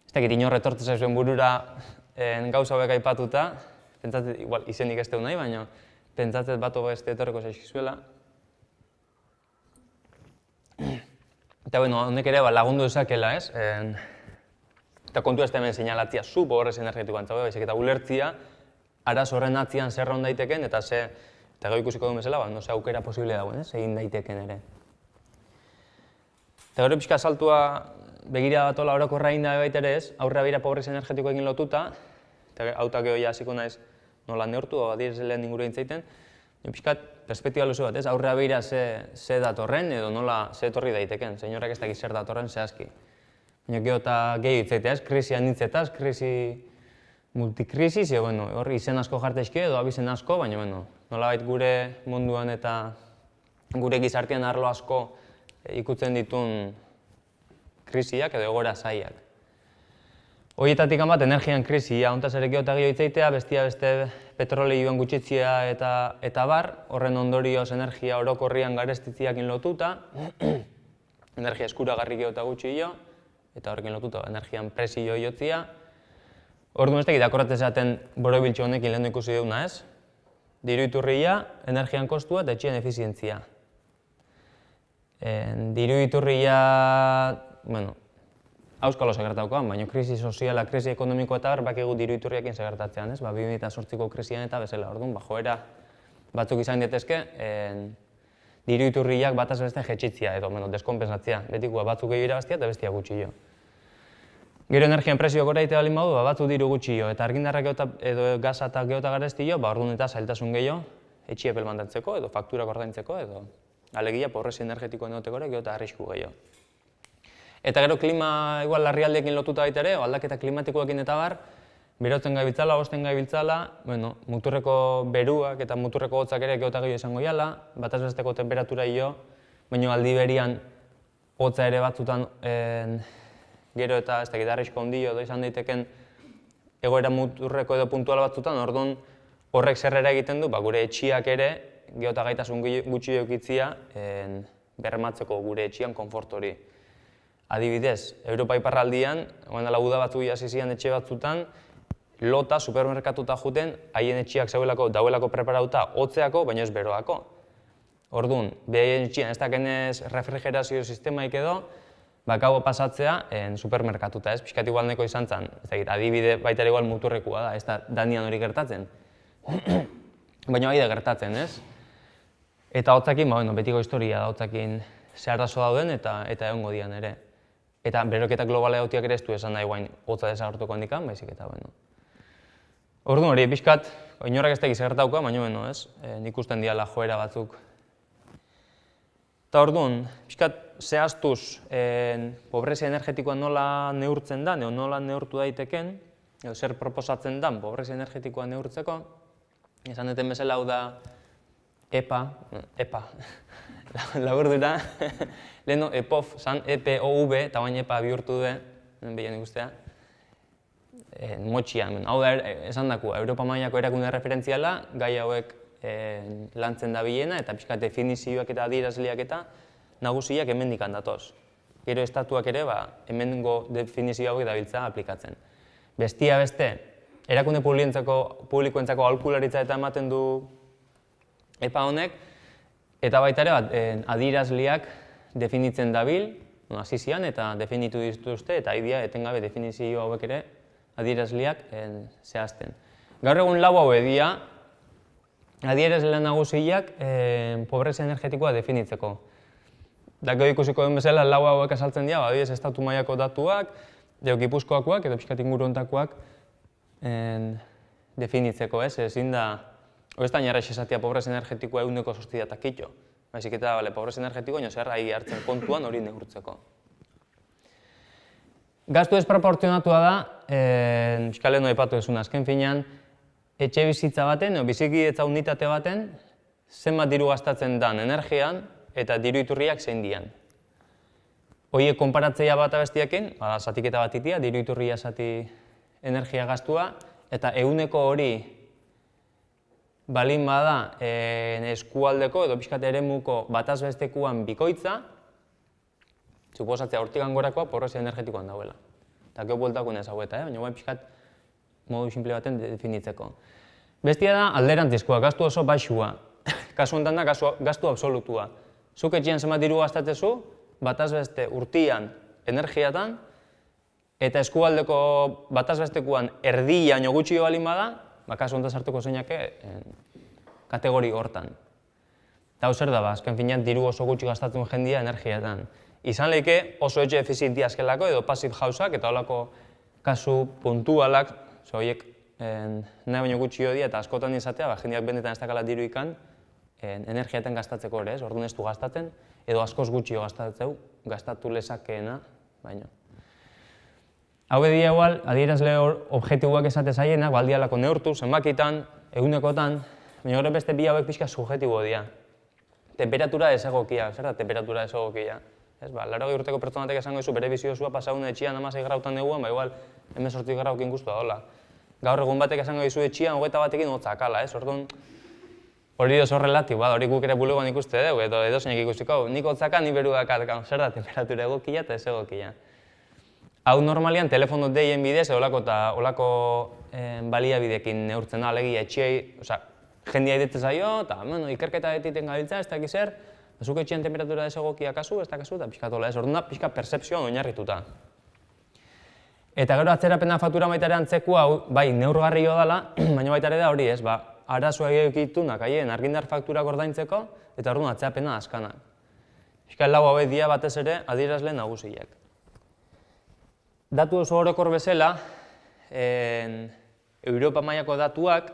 ez dakit inor etortzen zuen burura gauza hauek aipatuta, pentsatzen, igual, izenik ez deu nahi, baina pentsatzen bat beste etorreko zaizkizuela. Eta, bueno, honek ere lagundu dezakela, ez? Eta kontua ez da hemen seinalatzia zu pobrezia energetikoan zaude, baizik eta ulertzia arazo horren atzian zer egon daiteken eta eta gau ikusiko duen bezala, ze aukera posible dagoen, ez? Egin daiteken ere. Eta gero pixka saltua begira bat ola orokorra egin da baita ere ez, aurrera begira pobrezia energetikoekin lotuta, eta hautak gehoia hasiko naiz nola neurtu, adierazlean inguru egin zaiten, pixkat perspektiba luze bat, ez? Aurrera begira ze datorren edo nola ze etorri daiteken, zeinorrak ez dakit zer datorren zehazki. Baina geho eta gehi hitzaita, ez? Krisi anitzetaz, krisi multikrisis, hor izen asko jartezke edo abizen asko, baina nolabait gure munduan eta gure gizartean arlo asko ikutzen ditun krisiak edo egoera zaiak. Horietatik bat energian krisia, hontaz ere geho eta geho hitzaitea, bestia beste petroleioen gutxitzia eta bar, horren ondorioz energia orokorrian garestitziakin lotuta, energia eskuragarri geho eta gutxi jo, eta horrekin lotuta energian presio jotzia. Orduan ez dakit akorrat esaten borobiltxo honekin lehen ikusi duguna ez? Diru iturria, energian kostua eta etxean efizientzia. Diru iturria, auskalo segertaukoan, baina krisi soziala, krisi ekonomikoa eta bakigu diru iturriakin segertatzean, ez? 2008ko krisian eta bezala, orduan, joera batzuk izan daitezke, diru iturriak bataz beste jetxitzia edo, deskonpensatzea, betikoa batzuk gehi irabaztia eta bestia gutxi jo. Gero energian presio gora egitea balin badu, batzu diru gutxi jo, eta argindarrak edo gaza eta geho eta garesti jo, orduan eta zailtasun gehiago, etxiepel mantentzeko edo fakturak ordaintzeko edo alegia pobrezia energetikoen egoteko ere geho eta arrisku gehiago. Eta gero klima igual larrialdeekin lotuta baita ere, aldaketa klimatikoekin eta bar, berotzen gabiltzala, osten gabiltzala, muturreko beruak eta muturreko hotzak ere geho eta gehiago izango jala, bataz besteko temperatura jo, baina aldi berian hotza ere batzutan gero eta ez dakit arrisko ondio edo izan daiteken egoera muturreko edo puntual batzutan, orduan horrek zerrera egiten du, gure etxiak ere geho eta gaitasun gutxi eukitzia bermatzeko gure etxian konfort hori. Adibidez, Europa iparraldian, dela uda batzu hasi ziren etxe batzutan, lota supermerkatuta juten, haien etxiak dauelako preparauta hotzeako, baina ez beroako. Orduan, behaien etxian ez dakenez refrigerazio sistemaik edo, gau pasatzea supermerkatuta, ez? Piskat igual neko izan zen, adibide baita igual muturrekoa da, ez da danian hori gertatzen. Baina bai da gertatzen, ez? Eta hotzakin, betiko historia da hotzakin ze arazo dauden eta egongo dian ere. Eta beroketa globala egotiak ere ez du esan nahi guain hotza desagertuko handikan, baizik eta Orduan hori, piskat, inorrak ez da egizagertauka, baina ez? Nik usten diala joera batzuk. Eta orduan, piskat, zehaztuz pobrezia energetikoa nola neurtzen da, nola neurtu daiteken, edo zer proposatzen dan pobrezia energetikoa neurtzeko, esan duten bezala hau da EPA, laburdura, leheno EPOF, zan EPOV, eta bain EPA bihurtu du, behian ikustea, motxian. Hau da, esan daku, Europa mailako erakunde referentziala, gai hauek lantzen da bilena, eta pixka definizioak eta adierazleak eta nagusiak hemendik handatoz. Gero estatuak ere, hemengo definizio hauek dabiltza aplikatzen. Bestia beste, erakunde publikoentzako aholkularitza eta ematen du EPA honek, eta baita ere, adierazleak definitzen dabil, hasi zian eta definitu dituzte, eta idea etengabe definizio hauek ere adierazleak zehazten. Gaur egun lau hau edia, adierazle nagusiak pobrezia energetikoa definitzeko. Dako ikusiko den bezala, lau hauek azaltzen dira, adibidez estatu mailako datuak, Gipuzkoakoak edo pixkat inguru hontakoak definitzeko, ez? Ezin da, ez da nire esatia pobrez energetikoa 100% eta kitxo. Baizik eta, pobrez energetikoa, zer ahi hartzen kontuan hori neurtzeko. Gastu desproportzionatua da, Euskal Herrian aipatu duzun azken finean, etxe bizitza baten, bizikidetza unitate baten, zenbat diru gastatzen dan energian eta diru iturriak zein dian. Horiek konparatzeia bat abestiakin, zatiketa bat itia, diru iturria zati energia gastua, eta ehuneko hori balin bada eskualdeko edo pixkat eremuko bataz bestekuan bikoitza, suposatzea hortik angorakoa pobrezia energetikoan dauela. Eta gero bueltako ez haueta, baina guen pixkat modu simple baten definitzeko. Bestia da alderantzizkoa, gastu oso baixua. Kasu honetan da gastu absolutua. Zuk etxean zenbat diru gastatzezu, bataz beste urtian energiatan, eta eskualdeko bataz bestekuan erdia baino gutxio balin bada, kasu honetan sartuko zeinake kategori hortan. Eta hau zer da, azken finean diru oso gutxi gastatzen jendia energiatan. Izan lehike oso etxe efizientia azkelako edo passive houseak eta holako kasu puntualak, horiek nahi baino gutxi hodia eta askotan izatea, jendeak benetan ez dakala diru ikan energiaten gastatzeko ere, orduan ez du gastatzen, edo askoz gutxio gastatzeu, gastatu lezakeena, baino. Hau edia igual, adierazle objektiboak esate zaienak, baldialako neurtu, zenbakitan, egunekotan, baina horre beste bi hauek pixka subjektibo dira. Temperatura desegokia, zer da temperatura desegokia? 80 urteko pertsonatek esango dizu bere biziozua pasagun etxian 16 grautan neguan, ba igual 18 graukin guztua dola. Gaur egun batek esango dizu etxian 21 batekin hotzak ala, orduan hori oso relatiboa, hori guk ere bulegoan ikuste dugu, edo edozeinek ikusiko, nik hotzaka, ni beru dakat, zer da temperatura egokia eta ez egokia. Hau normalian telefono deien bidez, olako baliabidekin neurtzen da, alegia etxiei, jendia iditzen zaio, eta ikerketa etiten gabiltza, ez dakiz zer, zuk etxean temperatura desegokia kasu, ez dakazu, eta pixkatola ez, orduan da pixka percepzioan oinarrituta. Eta gero atzerapena faktura baita ere antzekua, bai, neurgarri dela, baina baita ere da hori ez, arazoa egitunak haien argindar fakturak ordaintzeko, eta orduan atzerapena askanak. Pixka lau hauek dira batez ere adierazle nagusiak. Datu oso orokor bezala, Europa mailako datuak,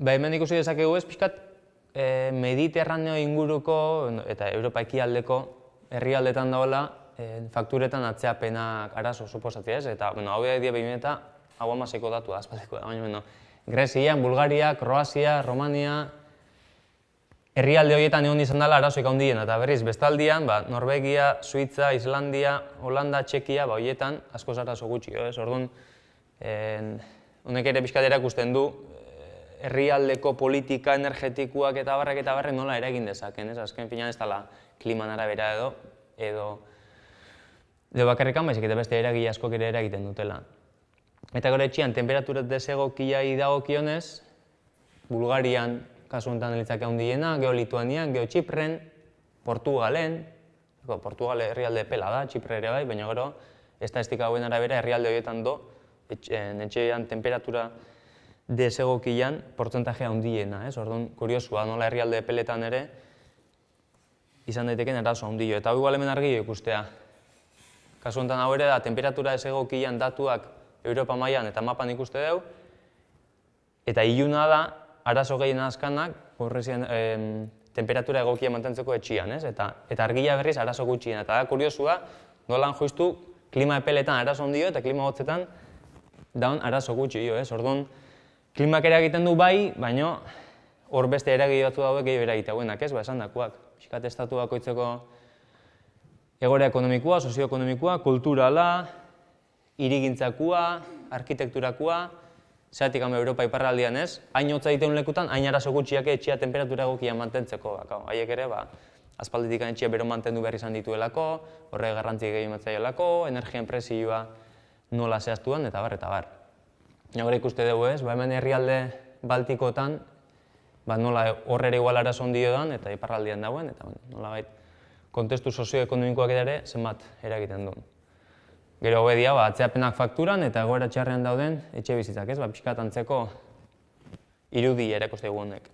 hemen ikusi dezakegu ez, pixkat Mediterraneo inguruko eta Europa ekialdeko herrialdetan dagoela fakturetan atzeapenak arazo suposatzea ez, eta hau dira behin eta hau amaseiko datua, azpaldeko da, baina Grezian, Bulgaria, Kroazia, Romania, herrialde horietan egon izan dela arazoik handiena, eta berriz bestaldian, Norvegia, Suitza, Islandia, Holanda, Txekia, horietan askoz arazo gutxi, orduan, honek ere pixkat erakusten du, herrialdeko politika energetikoak eta barrek nola eragin dezaken, azken finean ez dela kliman arabera edo bakarrikan, baizik eta beste eragile askok ere eragiten dutela. Eta gero etxean, temperatura desegokiai dagokionez, Bulgarian, kasu honetan elitzake handiena, gero Lituanian, gero Txipren, Portugalen, Portugal herrialde pela da, Txipre ere bai, baina gero, estatistika hauen arabera herrialde horietan etxean temperatura desegokian portzentaje handiena, orduan kuriosua, nola herrialde peletan ere izan daiteken eraso handio, eta hau igual hemen argi ikustea. Kasu honetan hau ere da, temperatura desegokian datuak Europa mailan eta mapan ikuste dugu, eta iluna da, arazo gehien azkanak, temperatura egokia mantentzeko etxian, eta argia berriz arazo gutxien, eta da kuriosua, nolan joiztu klima epeletan arazo handio eta klima hotzetan daun arazo gutxi, orduan, klimak eragiten du bai, baina hor beste eragile batzu daude gehiago eragite hauenak, esan dakoak. Piskat estatu bakoitzeko egoera ekonomikoa, sozioekonomikoa, kulturala, hirigintzakoa, arkitekturakoa, zeratik Europa iparraldean ez, hain hotza egiten lekutan, hain arazo gutxiak etxea temperatura egokia mantentzeko. Haiek ere, aspalditik etxea bero mantendu behar izan dituelako, horre garrantzi gehien matzaiolako, energian presioa nola zehaztuan, eta bar. Gaur ikuste dugu ez, hemen herrialde baltikotan, nola horrere igual arazo handio dan eta iparraldean dauen, eta nola kontestu sozioekonomikoak ere zenbat eragiten duen. Gero hobe dia, atzeapenak fakturan eta egoera txarrean dauden etxe bizitzak ez, pixkat antzeko irudi erakuste dugu honek.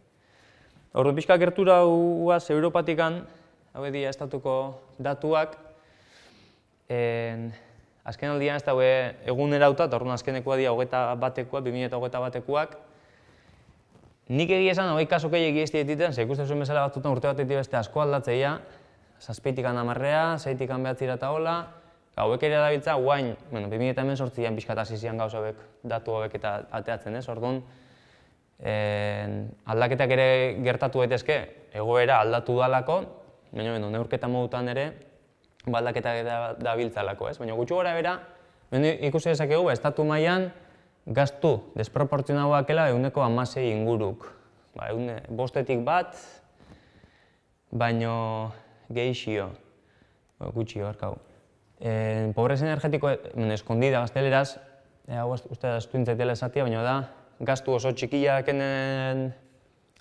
Ordu pixka gertura guaz Europatikan, hobe dia estatuko datuak, Azken aldian ez dago egunerauta, eta orduan azkenekoa dira 2021-koak. Nik egia esan, hogei kaso gehiago egizti dititen, ze ikusten zuen bezala batzutan urte batetik beste asko aldatzeia, 7tik 10, 6tik 9 eta hola, hauek ere dabiltza, guain, 2018an pixkat hasi ziren gauza hauek, datu hauek eta ateatzen ez, orduan, aldaketak ere gertatu daitezke, egoera aldatu dalako, baina neurketa modutan ere, aldaketak dabiltzalako, ez? Baina gutxi gora bera, ikusi dezakegu, estatu mailan gastu desproportzionauak ela 16 inguruk. 5etik bat, baino gehixio, gutxi barkau. Pobrezia energetiko, eskondida gazteleraz, hau uste da estuintzaitela esatia, baina da, gastu oso txikiak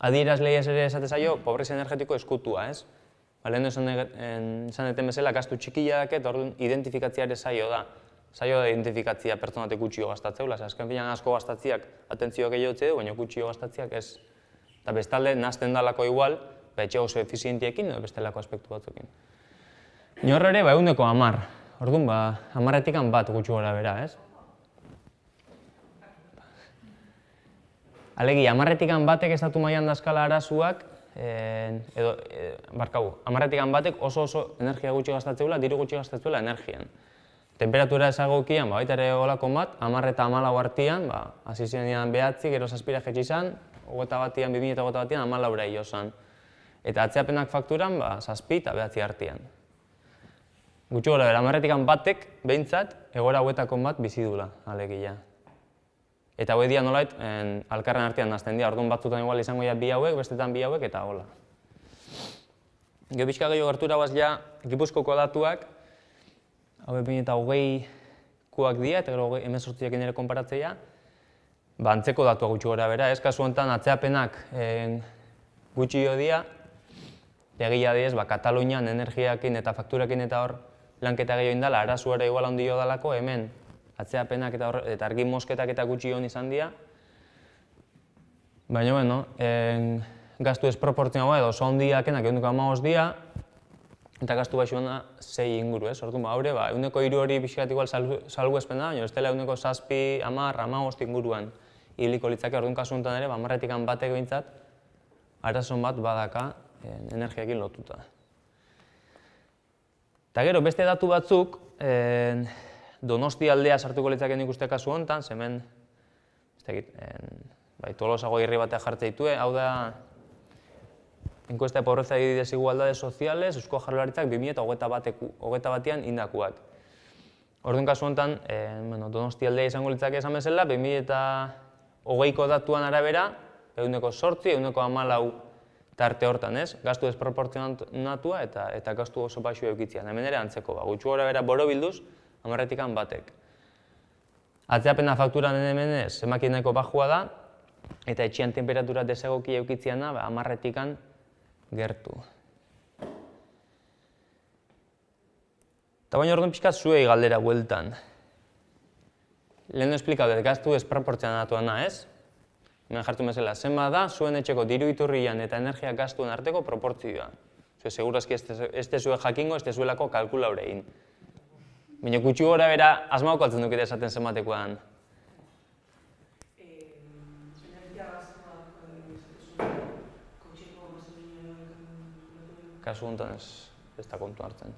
adierazleiaz ere esate zaio, pobrezia energetiko eskutua, ez? Lehen esan eten bezala, gastu txikiak eta orduan identifikatzea ere zaio da. Zaio da identifikatzea pertsonatek gutxio gastatzeula, azken filan asko gastatziak atentzioa gehiago du, baina gutxio gastatziak ez. Eta bestalde, nazten dalako igual, etxe oso efizientiekin edo bestelako aspektu batzukin. Nor ere, 110. Orduan, 10etik bat gutxi gora bera, ez? Alegi, 10etik batek estatu mailan dazkala arazuak, edo, barkau, 10etik batek oso energia gutxi gastatzeula, diru gutxi gastatzeula energian. Temperatura ezagokian, baita ere olako bat, 10 eta 14 artian, hasi ziren 9, gero 7 jetxi izan, 2021 batian 14 hilo zan. Eta atzeapenak fakturan, 7 eta 9 artian. Gutxi gora bera, 10etik batek, behintzat, egora 21 bat bizi dula, alegia. Eta hau edia nolait, alkarren artean nazten dira, orduan batzutan igual izango ja 2 hauek, bestetan 2 hauek, eta hola. Gero pixka gehiago gertura guaz ja, Gipuzkoako datuak, hau 2020koak dira, eta gero 18ekin ere konparatzeia, antzeko datua gutxi gora bera, ez kasu honetan atzeapenak gutxi jo dira, egia diez, Katalunian energiakin eta fakturakin eta hor lanketa gehiago indala, arazuara igual handi jo dalako, hemen atzeapenak eta argi mosketak eta gutxi hon izan dira. Baina, bueno, gastu desproportzionagoa edo oso handiakenak 15 dira, eta gastu baxuena 6 inguru, ez? Orduan, haure, 103 hori pixkat igual salgu espena, baina ez dela 107, 10, 15 inguruan hiliko litzake, orduan kasu honetan ere, 10etik batek behintzat, arazon bat badaka energiakin lotuta. Eta gero, beste datu batzuk, Donosti aldea sartuko litzaken ikuste kasu honetan, hemen, Tolosago irri batea jartze ditue, hau da, encuesta de pobreza y desigualdades sociales, Eusko Jaurlaritzak 2021an indakuak. Orduan kasu honetan, Donosti aldea izango litzake esan bezala, 2020ko datuan arabera, 8%, 14 tarte hortan, ez? Gastu desproportzionatua eta gastu oso baxu eukitzean. Hemen ere antzeko, gutxi gora bera borobilduz, 10etik batek. Atzeapena fakturan hemen ez, emakineko bajua da, eta etxean temperatura desegokia eukitzean da, 10etik gertu. Eta baina orduan pixkat zuei galdera bueltan. Lehen esplikau dut, gastu desproportzionatua na, ez? Hemen jartu bezala, zenba da, zuen etxeko diru iturrian eta energia gastuen arteko proportzioa. Zue, segurazki ez tezue jakingo, ez tezuelako kalkula horrein. Baina gutxi gora bera, asmauko altzen dukite esaten zenbatekoan. Energia gaztuak, kotxeko gasolina... Kasu honetan ez da kontu hartzen.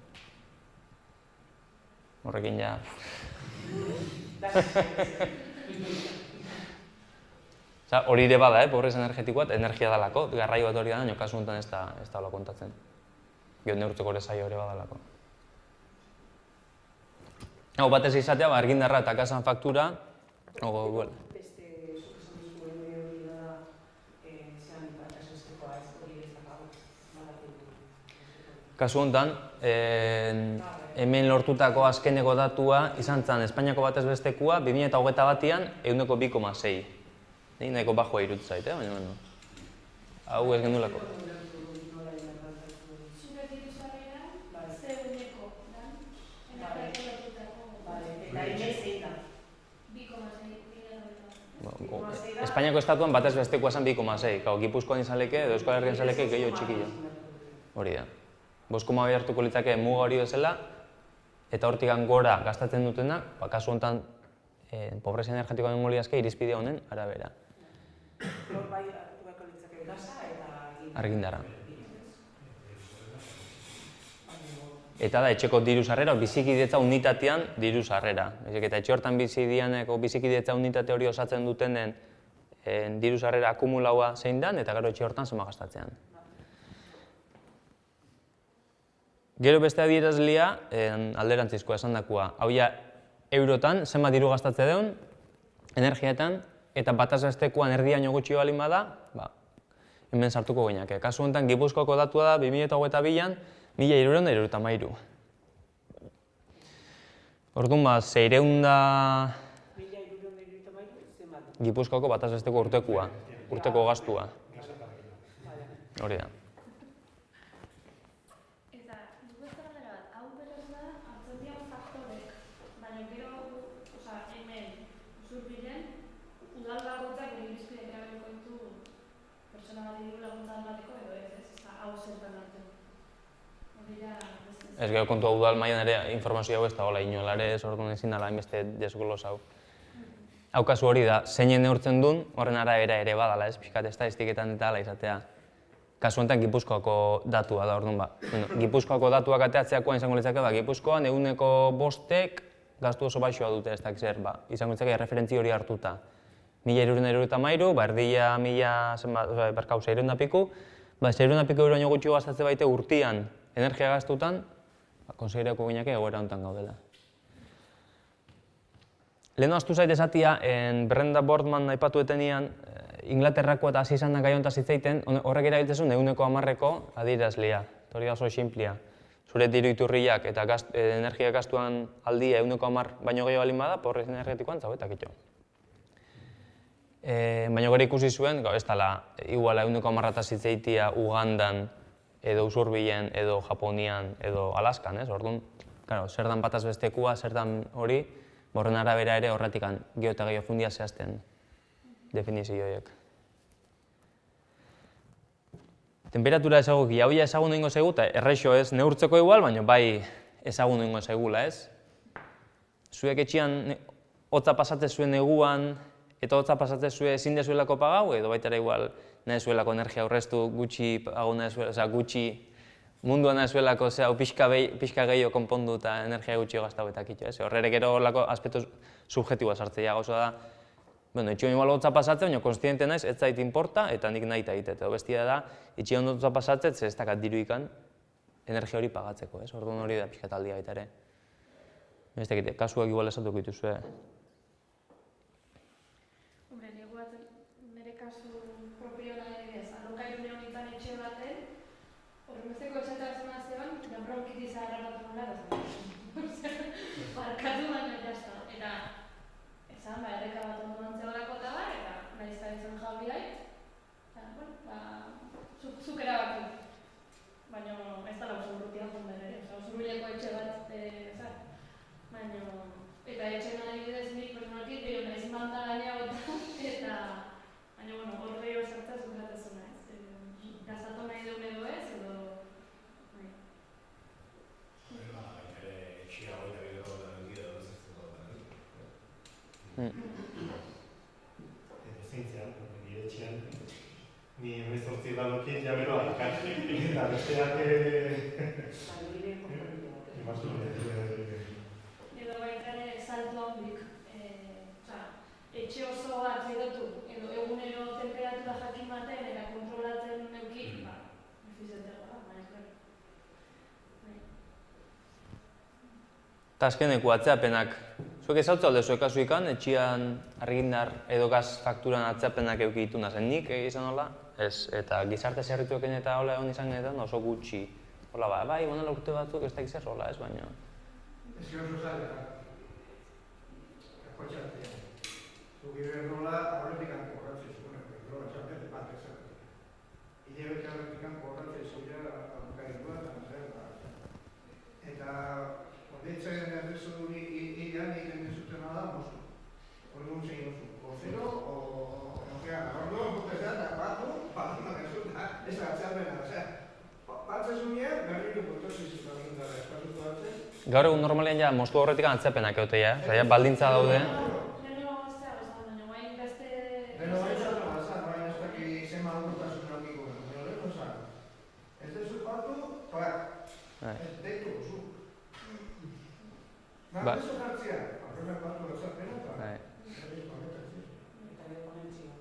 Horrekin ja... Hori ere bada, pobrez energetikoa, energia dalako, garraio bat hori da, baina kasu honetan ez da hola kontatzen. Gio neurtzeko ere zaio hori badalako. Hau batez izatea, argindarra eta kasan faktura, Beste, zuk esan duzu, hori da, zean ikasestekoa ez hori ez dakago, kasu honetan, hemen lortutako azkeneko datua izan zen Espainiako batez bestekua 2021an 2,6. Nahiko bajoa irutu zait, baina hau ez gendulako. Zure diru sarreran, ze uneko dan, energiako lotutako... Eta hemen zein da? 2,6. Espainiako estatuan batez bestekoa zen 2,6. Gipuzkoan izan leke, edo Euskal Herrian izan leke, gehiago txikila. Hori da. 5,2 hartuko litzake muga hori bezala, eta hortik gora gastatzen dutenak, kasu honetan, pobrezia energetikoaren moliazke irizpide honen arabera. Hor bai hartu beharko litzake gasa eta Argindarra. Eta da, etxeko diru sarrera, bizikidetza unitatean diru sarrera. Eta etxe hortan bizi dianeko bizikidetza unitate hori osatzen dutenen diru sarrera akumulaua zein dan, eta gero etxe hortan zenbat gastatzean. Gero beste adierazlea, alderantzizkoa esandakoa. Hau ja, eurotan, zenbat diru gastatze deun, energietan, eta bataz bestekoan erdiaino gutxi balin bada, hemen sartuko gineak. Kasu honetan, Gipuzkoako datua da, 2022an, 1.373. Orduan, 600 da... 1.373 zenbat? Gipuzkoako bataz besteko urtekoa, urteko gastua. Hori da. Eta, dugu ez galdera bat, hau berez da, hartzen dian faktorek, baina gero, hemen, zurbilen, udal bakoitzak bere irizpideak erabiliko ditu pertsona bat diru laguntza emateko edo ez, hau zertan hartzen. Ez gero kontua udal mailan ere informazio hau ez da, inola ere orduan ezin dela hainbeste desgloz hau. Hau kasu hori da, zeinen neurtzen duen, horren arabera ere badala ez, pixkat estatistiketan eta ala izatea. Kasu honetan Gipuzkoako datua da, orduan ba. Gipuzkoako datuak ateatzeakoan izango litzake, Gipuzkoan 100% gastu oso baixoa dute ez dakiz zer, izango litzake referentzi hori hartuta. 1.373, erdia 600 da piku, 600 piku euro baino gutxi gastatze baite urtian energia gastutan, konseguirako gineak egoera honetan gaudela. Lehen astu zait esatia, Brenda Boardman aipatu etenian, Inglaterrako eta hasi izan da gai honetan zitzaiten, horrek erabiltzezun 110ko adierazlea, hori da oso sinplia. Zure diru iturriak eta energia gastuan aldia 110 baino gehiago balin bada, pobrezia energetikoan zauetak itxo. Baina gero ikusi zuen, ez dela, iguala 110 zitzaitia Ugandan, edo Usurbilen, edo Japonian, edo Alaskan, ez? Orduan, zer dan bataz bestekua, zer dan hori, horren arabera ere horretik geho eta gehiago fundia zehazten definizioiek. Temperatura ezaguki, hau ja ezagun egingo zaigu, eta errexo ez neurtzeko igual, baina bai ezagun egingo zaigula, ez? Zuek etxian hotza pasatze zuen neguan, eta hotza pasatze zuen ezin dezuelako pagau, edo baita ere igual nahi zuelako energia aurreztu, gutxi pagau nahi zuelako, gutxi munduan nahi zuelako, pixka gehiago konpondu eta energia gutxi gaztau eta kitxo, ez? Horre ere gero horrelako aspektu subjetiboa sartzea gauza da, etxion igual hotza pasatzen, baina konstiente naiz, ez zait inporta, eta nik nahi eta egite. Bestia da, etxion hotza pasatzen, ez dakat diru ikan energia hori pagatzeko, ez? Orduan hori da pixkataldia baita ere. Ez dakit, kasuak igual esatuko dituzue. Hombre, nire kasu propioa ez, alokairune honetan etxe baten, horremezeko esatarazuna zeban, da bronkitiza errapatu nola, barkatu baina jazta. Eta, esan, erreka bat ondoan zegoelako eta bar, eta nahiz eta izan jauriai, zuk erabaki. Baina ez da oso urrutia jonden ere, oso urbileko etxe bat, baina, eta etxe nahi bidez nik personalki, nahiz manda gainea eta, baina, hor gehiago sartzea zukeratezuna ez. Gaztatu nahi dugu edo ez, edo, nahi. Etxea hori da bideo da bideo da zezteko da. Zintzean, nire etxean, ni emezortzi badokien jabero alakar. Eta besteak... Edo baita ere salto handik, etxe oso bat gidotu, edo egunero temperatura jakin baten eta kontrolatzen neuki, efizentego da, baina Eta azkeneko atzeapenak, zuek ezautza alde zuek kasu ikan, etxian argindar edo gaz fakturan atzeapenak euki ditu nazen nik izan hola, ez, eta gizarte zerrituekin eta hola egon izan genetan oso gutxi. Hola bai, bonela urte batzuk ez da izan hola ez, baina... Ez oso zaila, kotxatea. Zuk iberen nola, horretik ankorratzen zuen, pero txapete bat ezatzen. Hilabete horretik ankorratzen zuen, abukairua eta zer, eta horretzen errezu hilean egiten dizutena da mozu. Orduan zein oso, o zero, o orduan bukazea eta batu gezuta, ez da atzapena, batzen zuen, berriro botozi zuten da espatuko batzen, gaur egun normalean ja moztu horretik antzepenak egotea, ja baldintza daude. Leheno zea gozan, baina guain beste... Leheno baitzat bazan, baina ez daki zema urtasun aukiko gero. Baina leheno zan, ez dezu partu, ez deitu zu. Nahi dezu hartzia, aurrena partu gozapena, eta ez konetatzea. Eta gero ponentzia.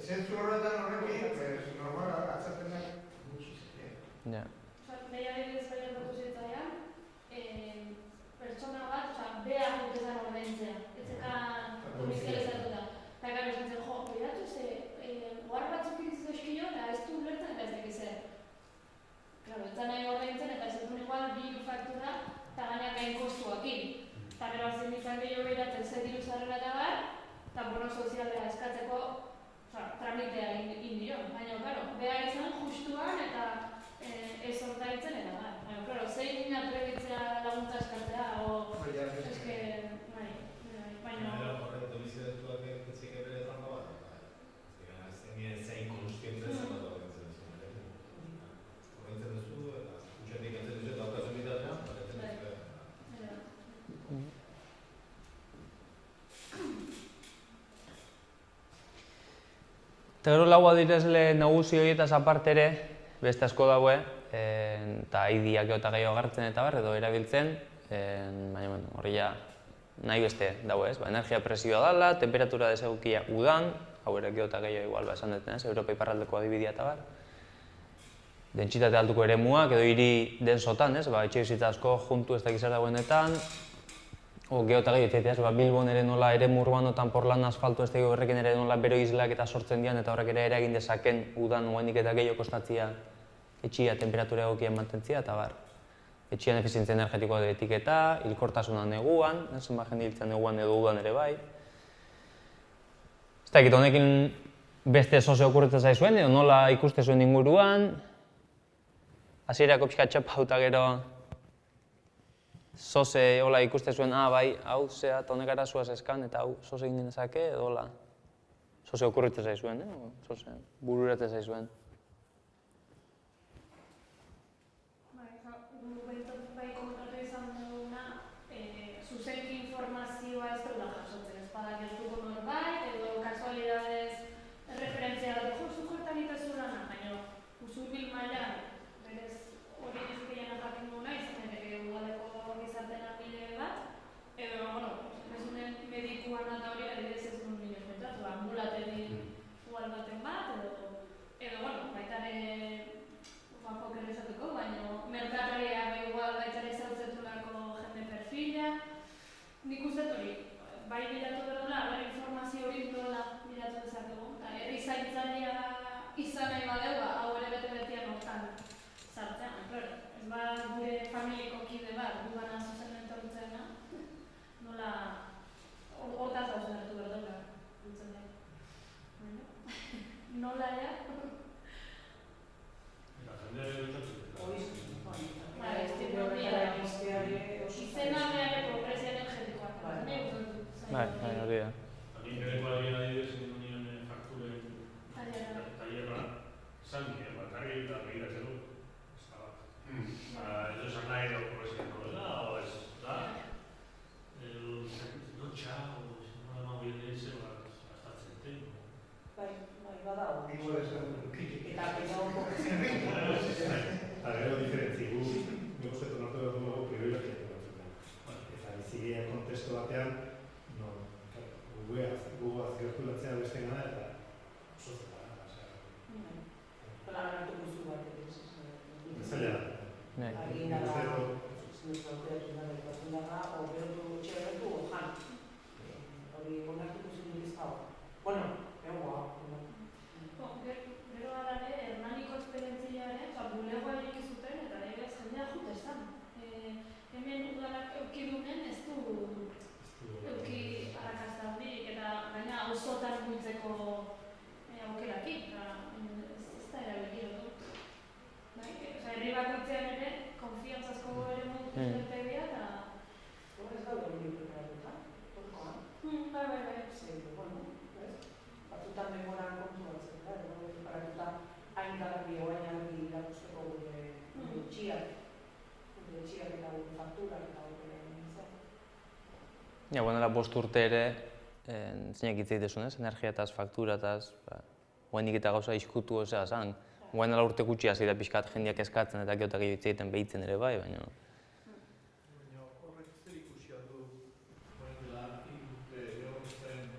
Zentzu horretan horrekin, normala, atzapenak gutxi. Ja. Nahi adibidez baina dut zitzaian, pertsona bat, behar dut ezan ordaintzea. Ez zekan komerzializatuta. Eta gara esan zen, behatu ze, goar batzuk iritzen eskio, eta ez du ulertzen eta ez dakiz zer. Claro, ez da nahi ordaintzen eta ez dut igual bi faktura eta gainak gain kostuakin. Eta gero hazen izan gehiago behiratzen zer diru zarrera eta bar, eta bono sozialea eskatzeko tramitea egin dio. Baina, claro, behar izan justuan eta ez ordaintzen eta bar. Baina, claro, zein atrebitzea laguntza eskatzea, o... eske, baina... Horretu bizitatuak etzik ere trampa bat. Zein konstientez bat ordaintzen duzu. Ordaintzen duzu eta kutxetik entzen duzu eta aukazun bitatean, ordaintzen duzu. Eta gero lau adierazle nagusi horietaz aparte ere, beste asko daue, eta idiak eta gehiago agertzen eta bar, edo erabiltzen, baina hori ja nahi beste daue ez, energia presioa dela, temperatura desegokia udan, hau ere eta gehiago igual esan duten ez, Europa iparraldeko adibidea eta bar. Dentsitate altuko eremuak edo hiri densotan ez, etxebizitza asko juntu ez dakiz dagoenetan, geota gehiago, Bilbon ere nola eremu urbanotan porlan asfalto ez dago horrekin ere nola bero izlak eta sortzen dian eta horrek ere eragin dezaken udan uenik eta gehiago kostatzia etxia temperatura egokien mantentzia eta bar. Etxian efizientzia energetikoa da etiketa, hilkortasuna neguan, zenbat jende hiltzen neguan edo udan ere bai. Ez dakit honekin beste sozio okurritzen zaizuen edo nola ikuste zuen inguruan, hasierako pixka txapauta gero zoze hola ikuste zuen, bai, hau zea, eta honek arazoaz eskan, eta hau zoze egin dinezake, edo hola zoze okurritzen zaizuen, zoze bururatzen zaizuen. Bai, komentatu izan duguna, zuzenki informazioa ez dela jasotzen, ez badak ez dugu norbait, edo kasualidadez referentzia da, zuko eta nitazu lana, baina usurbil mailan, berez hori izkeian jakin duguna, izan ere udaleko gizartean amile bat, edo, mesunen medikuan eta hori adibidez ez duen minez metatu, ambulateri ugal baten bat, edo, baita ere poker esateko, baina merkatariak igual baitare zautzetulako jende perfila. Nik uste hori, bai bilatu dela, bai informazio hori nola bilatu dezakegu. Herri zaintzailea izan nahi badeu, hau ere bete-betian hortan sartzean. Ez bat gure familiko kide bat, gugana zuzen entortzeena, nola hortaz hauzen hartu behar duela. Nola ea? Izena beharreko prezio energetikoak. Bai, hori da. También creo que había adibidez egin duen fakturen tailerra, esan nire, bakarri eta begiratzen du. Ez esan nahi edo progresio novela, o ez da, lotxa, o nola mobilea zer bat gastatzen den. Bai, badago. Igual esan Eta gehiago progresio. Eta gero diferentzi, nik uste tonatu behar dugu privilegiatu batzuten. Eta bizigea kontestu batean, guaz gertulatzea beste gana eta oso zela. Hola, hartu guztu bat edo. Zaila da. Agin da, zinezko da batzen daga, o berdu txerretu o jan. Hori onartuko zen dizkau. Bueno, egoa. Gero alare, hernaniko esperientziaren, bulegoa egin zuten eta egaz jendea jute esan. Hemen udalak eukidunen ez du euki arrakazta handik eta gaina auzotan bultzeko aukerakin. Ez da erabiliko du. Herri bakoitzean ere, konfiantzazko ere modu eta Ja, guanela 5 urte ere, zeinak hitz egitezun ez, energiataz, fakturataz, guanik eta gauza izkutu osea zan. Guanela urte gutxi hasi da pixkat jendeak eskatzen eta gehiagotak hitz egiten behitzen ere bai, baina... Baina horrek zer ikusia du, horrek lan ikute egon zen,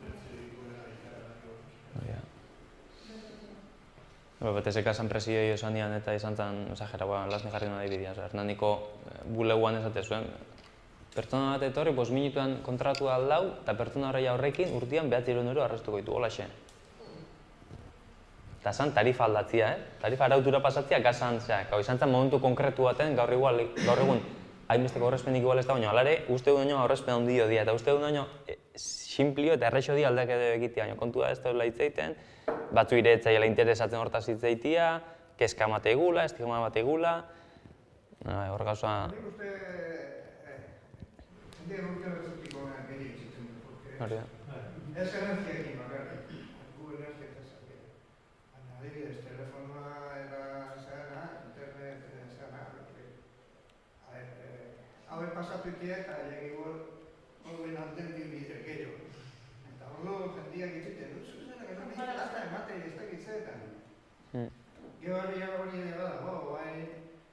bertzirikoa ikarako. Batez ekasan presioi esan dian eta izan zen, exagera, lasni jarri nahi bidea. Hernaniko buleguan esate zuen, pertsona bat etorri, 5 minutuan kontratua aldau, eta pertsona horrekin urtean 900 euro arrestuko ditu, holaxe. Eta zan tarifa aldatzia, tarifa arautura pasatzia gazan, izan zen momentu konkretu baten, gaur egun, hainbesteko aurrezpenik igual ez da, baina alare, uste du daño aurrezpen ondio dia, eta uste du daño simplio eta errexo di aldak edo egitea, baina kontua ez da hitz egiten, batzu ire etzaiela interesatzen hortaz hitz egitea, kezka mate egula, estigma mate egula, hor gauza... Nik uste, jende urte bertzutiko gehiago itzitzen du, porque ez energiekin bakarrik, gu energia eta zake. Baina adibidez, telefonoa era zehana, internet zehana, hauek pasatu itea eta egin horren alden bide gehiago. Eta horro jendiak itziten, zuzena gero nahi lasta emate ez da gitzeetan. Gero hori ere bada, bai,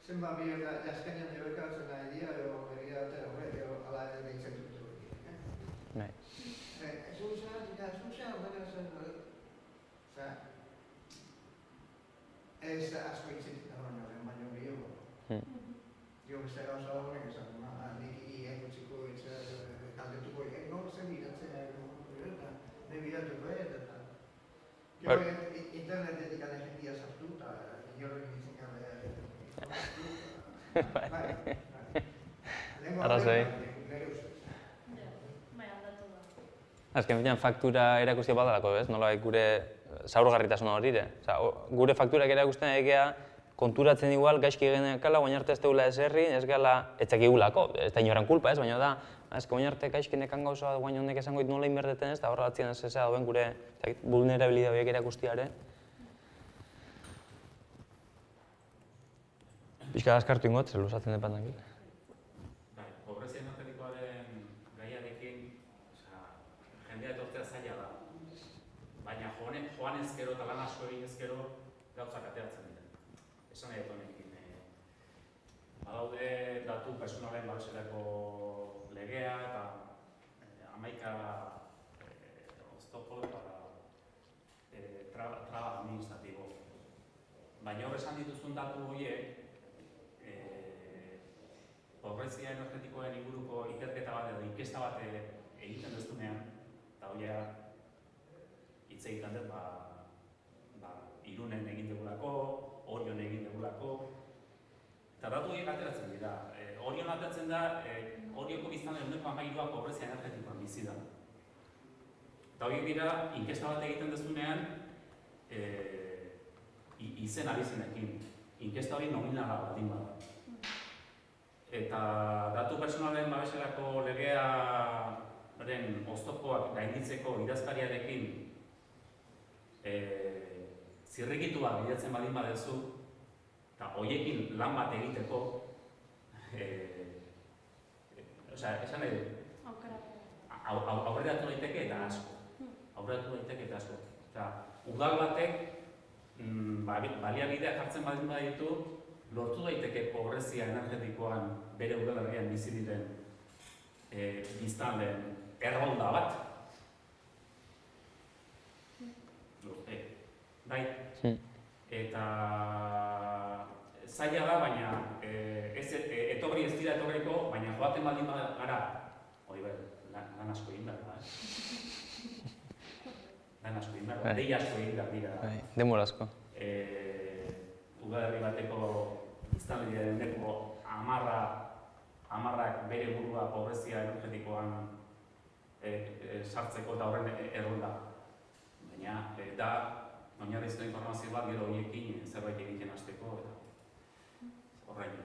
zenba bi jaskenean debekatzen nahi dira, edo begia atera horre, edo ala ere behitzen dut hori. Ez asko itzitzen da baina gehiago. Gero beste gauza horrek esan, nik ikutziko kaldetuko nor zen biratzen eta ne biratuko eta gero internetetik jendia sartu eta inoren nintzen gabe Arrazoi. Azken finean faktura erakustia badalako, ez? Nola gure zaurgarritasuna hori ere. Gure fakturak erakusten egea konturatzen igual gaizki genekala, baina arte ez deula eserri, ez gala etzakigulako, ez da inoran kulpa, ez? Baina da, baina arte gaizki nekan gauza baina honek esango dit nola inberdeten ez, eta horra batzien ez ezea duen gure vulnerabilidade horiek erakustiare. Pixka askartu ingot, zer luzatzen depan dakit. Pobrezia energetikoaren gaiarekin, jendea etortzea zaila da. Baina joan ezkero eta lan asko egin ezkero gauzak ateratzen dira. Esan nahi honekin. Badaude datu personalen babeserako legea eta 11 oztopo eta traba administratibo. Baina hor esan dituzun datu horiek, pobrezia energetikoen inguruko ikerketa bat edo inkesta bat egiten duzunean, eta hori hitz egiten dut, Irunen egin dugulako, Orion egin dugulako, eta datu horiek ateratzen dira. Orion ateratzen da, Orionko biztanleen 13% pobrezia energetikoan bizi da. Eta horiek dira, inkesta bat egiten duzunean, izen abizenekin. Inkesta hori nominala baldin bada. Eta datu personalen babeserako legearen oztopoak gainditzeko idazkariarekin zirrikitu bat bilatzen baldin badezu, eta horiekin lan bat egiteko, esan nahi dut, aurreratu daiteke eta asko. Udal batek baliabideak hartzen baldin baditu, lortu daiteke pobrezia energetikoan bere udalerrian bizi diren biztanleen errolda bat. Bai, eta zaila da, baina etorri ez dira etorriko, baina joaten baldin gara, hori bai, lan asko egin behar da, lan asko egin behar da, dei asko egin behar dira. Demora asko. Udalerri bateko biztanleen ehuneko 10ak bere burua pobrezia energetikoan sartzeko eta horren errolda. Baina da oinarrizko informazio bat gero horiekin zerbait egiten hasteko eta horrein.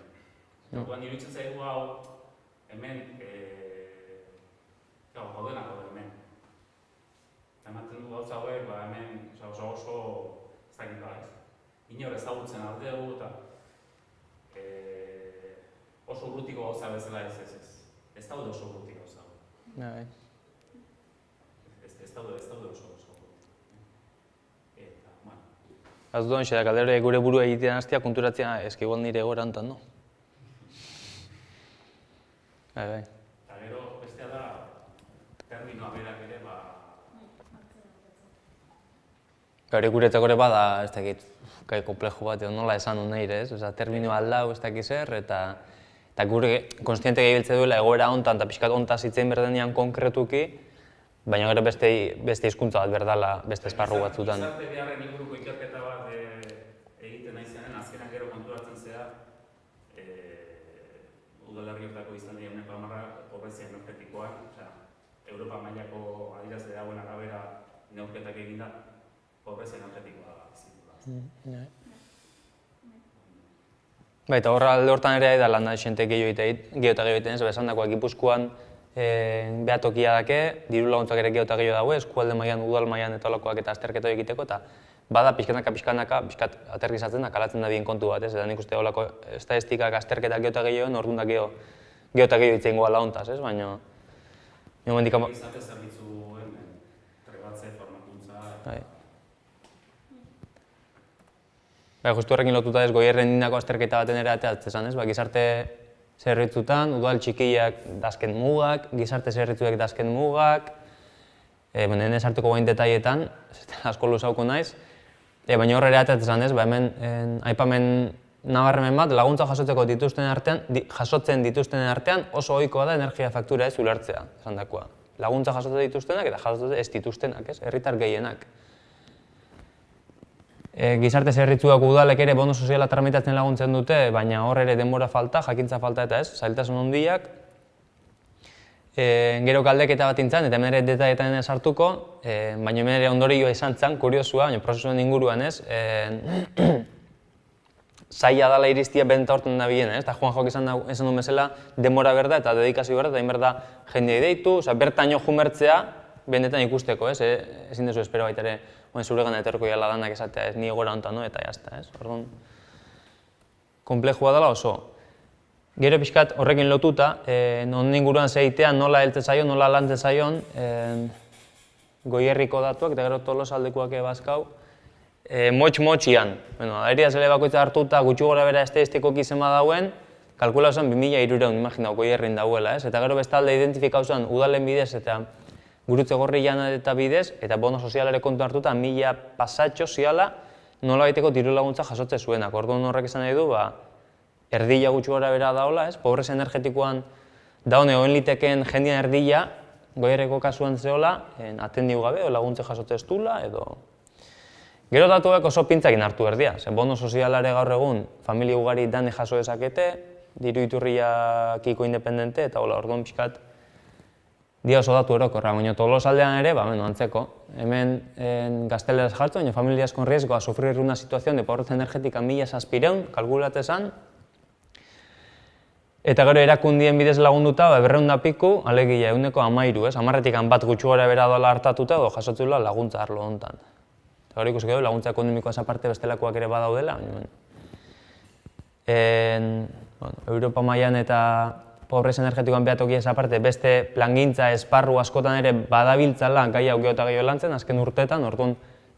Orduan iruditzen zaigu hau hemen gaudenak gaude hemen. Eta ematen du gauza hauek hemen oso ez dakit da ez. Inor ezagutzen alde dugu eta oso urrutiko gauza bezala ez. Ez daude oso urrutiko gauza. Ez daude oso. Eta, bueno. Ez duen, xedak aldero gure burua egitean hastia konturatzea eskigol nire egora hontan, no? Bai. Eta gero, bestea da, terminoa berak ere, Hori guretzako ere bada, ez dakit, gai komplejo bat, nola esan nahi ere, ez? Osa, termino aldau, ez dakit zer, eta gure konstiente gehibiltze duela egoera hontan, eta pixkat hontaz hitzein berdenean konkretuki, baina gero beste hizkuntza bat berdala, beste esparru batzutan. Gizarte beharren inguruko ikerketa bat egiten nahi zenen, azkenan gero konturatzen zea, udalerri hortako izan dira 10% pobrezia energetikoa, Europa mailako adierazle dagoen arabera neurketak eginda, pobrezia energetikoa da. Eta alde hortan ere da lan da xente gehiago egiten ez, esan dagoa Gipuzkoan behatokia dake, diru laguntzak ere gehiago eta gehiago dago, eskualde mailan, udal mailan eta olakoak eta azterketa egiteko, eta bada pixkanaka, aterrizatzen da, kalatzen da bien kontu bat, ez, eta nik uste olako estatistikak azterketak gehiago eta gehiago, orduan da gehiago eta gehiago itzen goa launtaz, ez, baina... Izate zerbitzuen, trebatze, formakuntza... Justu horrekin lotuta ez, Goierren indako azterketa baten ere ateatzen, ez, gizarte zerbitzutan, udal txikiak dazken mugak, gizarte zerbitzuak dazken mugak, nene sartuko gain detaietan, asko luzauko naiz, baina horre ere ateatzen ez, hemen aipamen nabarremen bat, laguntza jasotzen dituztenen artean oso ohikoa da energia faktura ez ulertzea, esan dakoa. Laguntza jasotzen dituztenak eta jasotzen ez dituztenak, ez, herritar gehienak. Gizarte zerbitzuak udalek ere bono soziala tramitatzen laguntzen dute, baina hor ere denbora falta, jakintza falta eta ez, zailtasun handiak. Gero galdeketa bat intzan, eta hemen ere detaietan sartuko, baina hemen ere ondorioa izan zen, kuriosua, baina prozesuen inguruan ez, zaila dala iristia benta horten da bilen, eta Juan Jok esan duen bezala, denbora berda eta dedikazio berda, eta inberda jendea deitu, bertaino jumertzea, benetan ikusteko, ez, ezin dezu espero baita ere, zure gana etorko jala danak esatea, ez ni egora hontan, eta jazta, ez, orduan, komplejua dela oso. Gero pixkat horrekin lotuta, non inguruan zeitea nola heltzen zaion, nola lantzen zaion, Goierriko datuak, eta gero Tolosaldekoak ebazkau, motx-motxian. Aeria zele bakoitza hartuta, gutxi gora bera estadistikoki zenba dauen, kalkula osan 2300, imaginau, Goierrin dauela, ez? Eta gero bestalde identifikau zen udalen bidez eta Gurutze Gorri jana eta bidez, eta bono sozialare kontu hartuta, 1000 pasatxo ziala nola baiteko diru laguntza jasotze zuenak. Orduan horrek esan nahi du, erdila gutxi gora bera daola, ez? Pobrezia energetikoan daune oen liteken jendean erdila, Goierreko kasuan zehola, atendiu gabe, laguntze jasotze ez dula, edo... Gero datuak oso pintzakin hartu erdia, ze bono sozialare gaur egun, familia ugari dane jaso dezakete, diru iturriakiko independente, eta hola, orduan pixkat, dia oso datu erokorra, baina Tolosaldean ere, antzeko. Hemen gazteleraz jartzen, baina familias con riesgo a sufrir una situación de pobreza energética 1700, kalkulate esan. Eta gero erakundien bidez lagunduta, 200 piku, alegia 13, ez? 10-tik bat gutxi gora bera doala hartatuta, edo jasotzula laguntza arlo hontan. Eta hori ikusi gero, laguntza ekonomikoaz aparte bestelakoak ere badaudela, baina... Europa mailan eta pobrezia energetikoan behatokiez aparte, beste plangintza esparru askotan ere badabiltzala gai hau gehiago eta gehiago lantzen, azken urteetan, orduan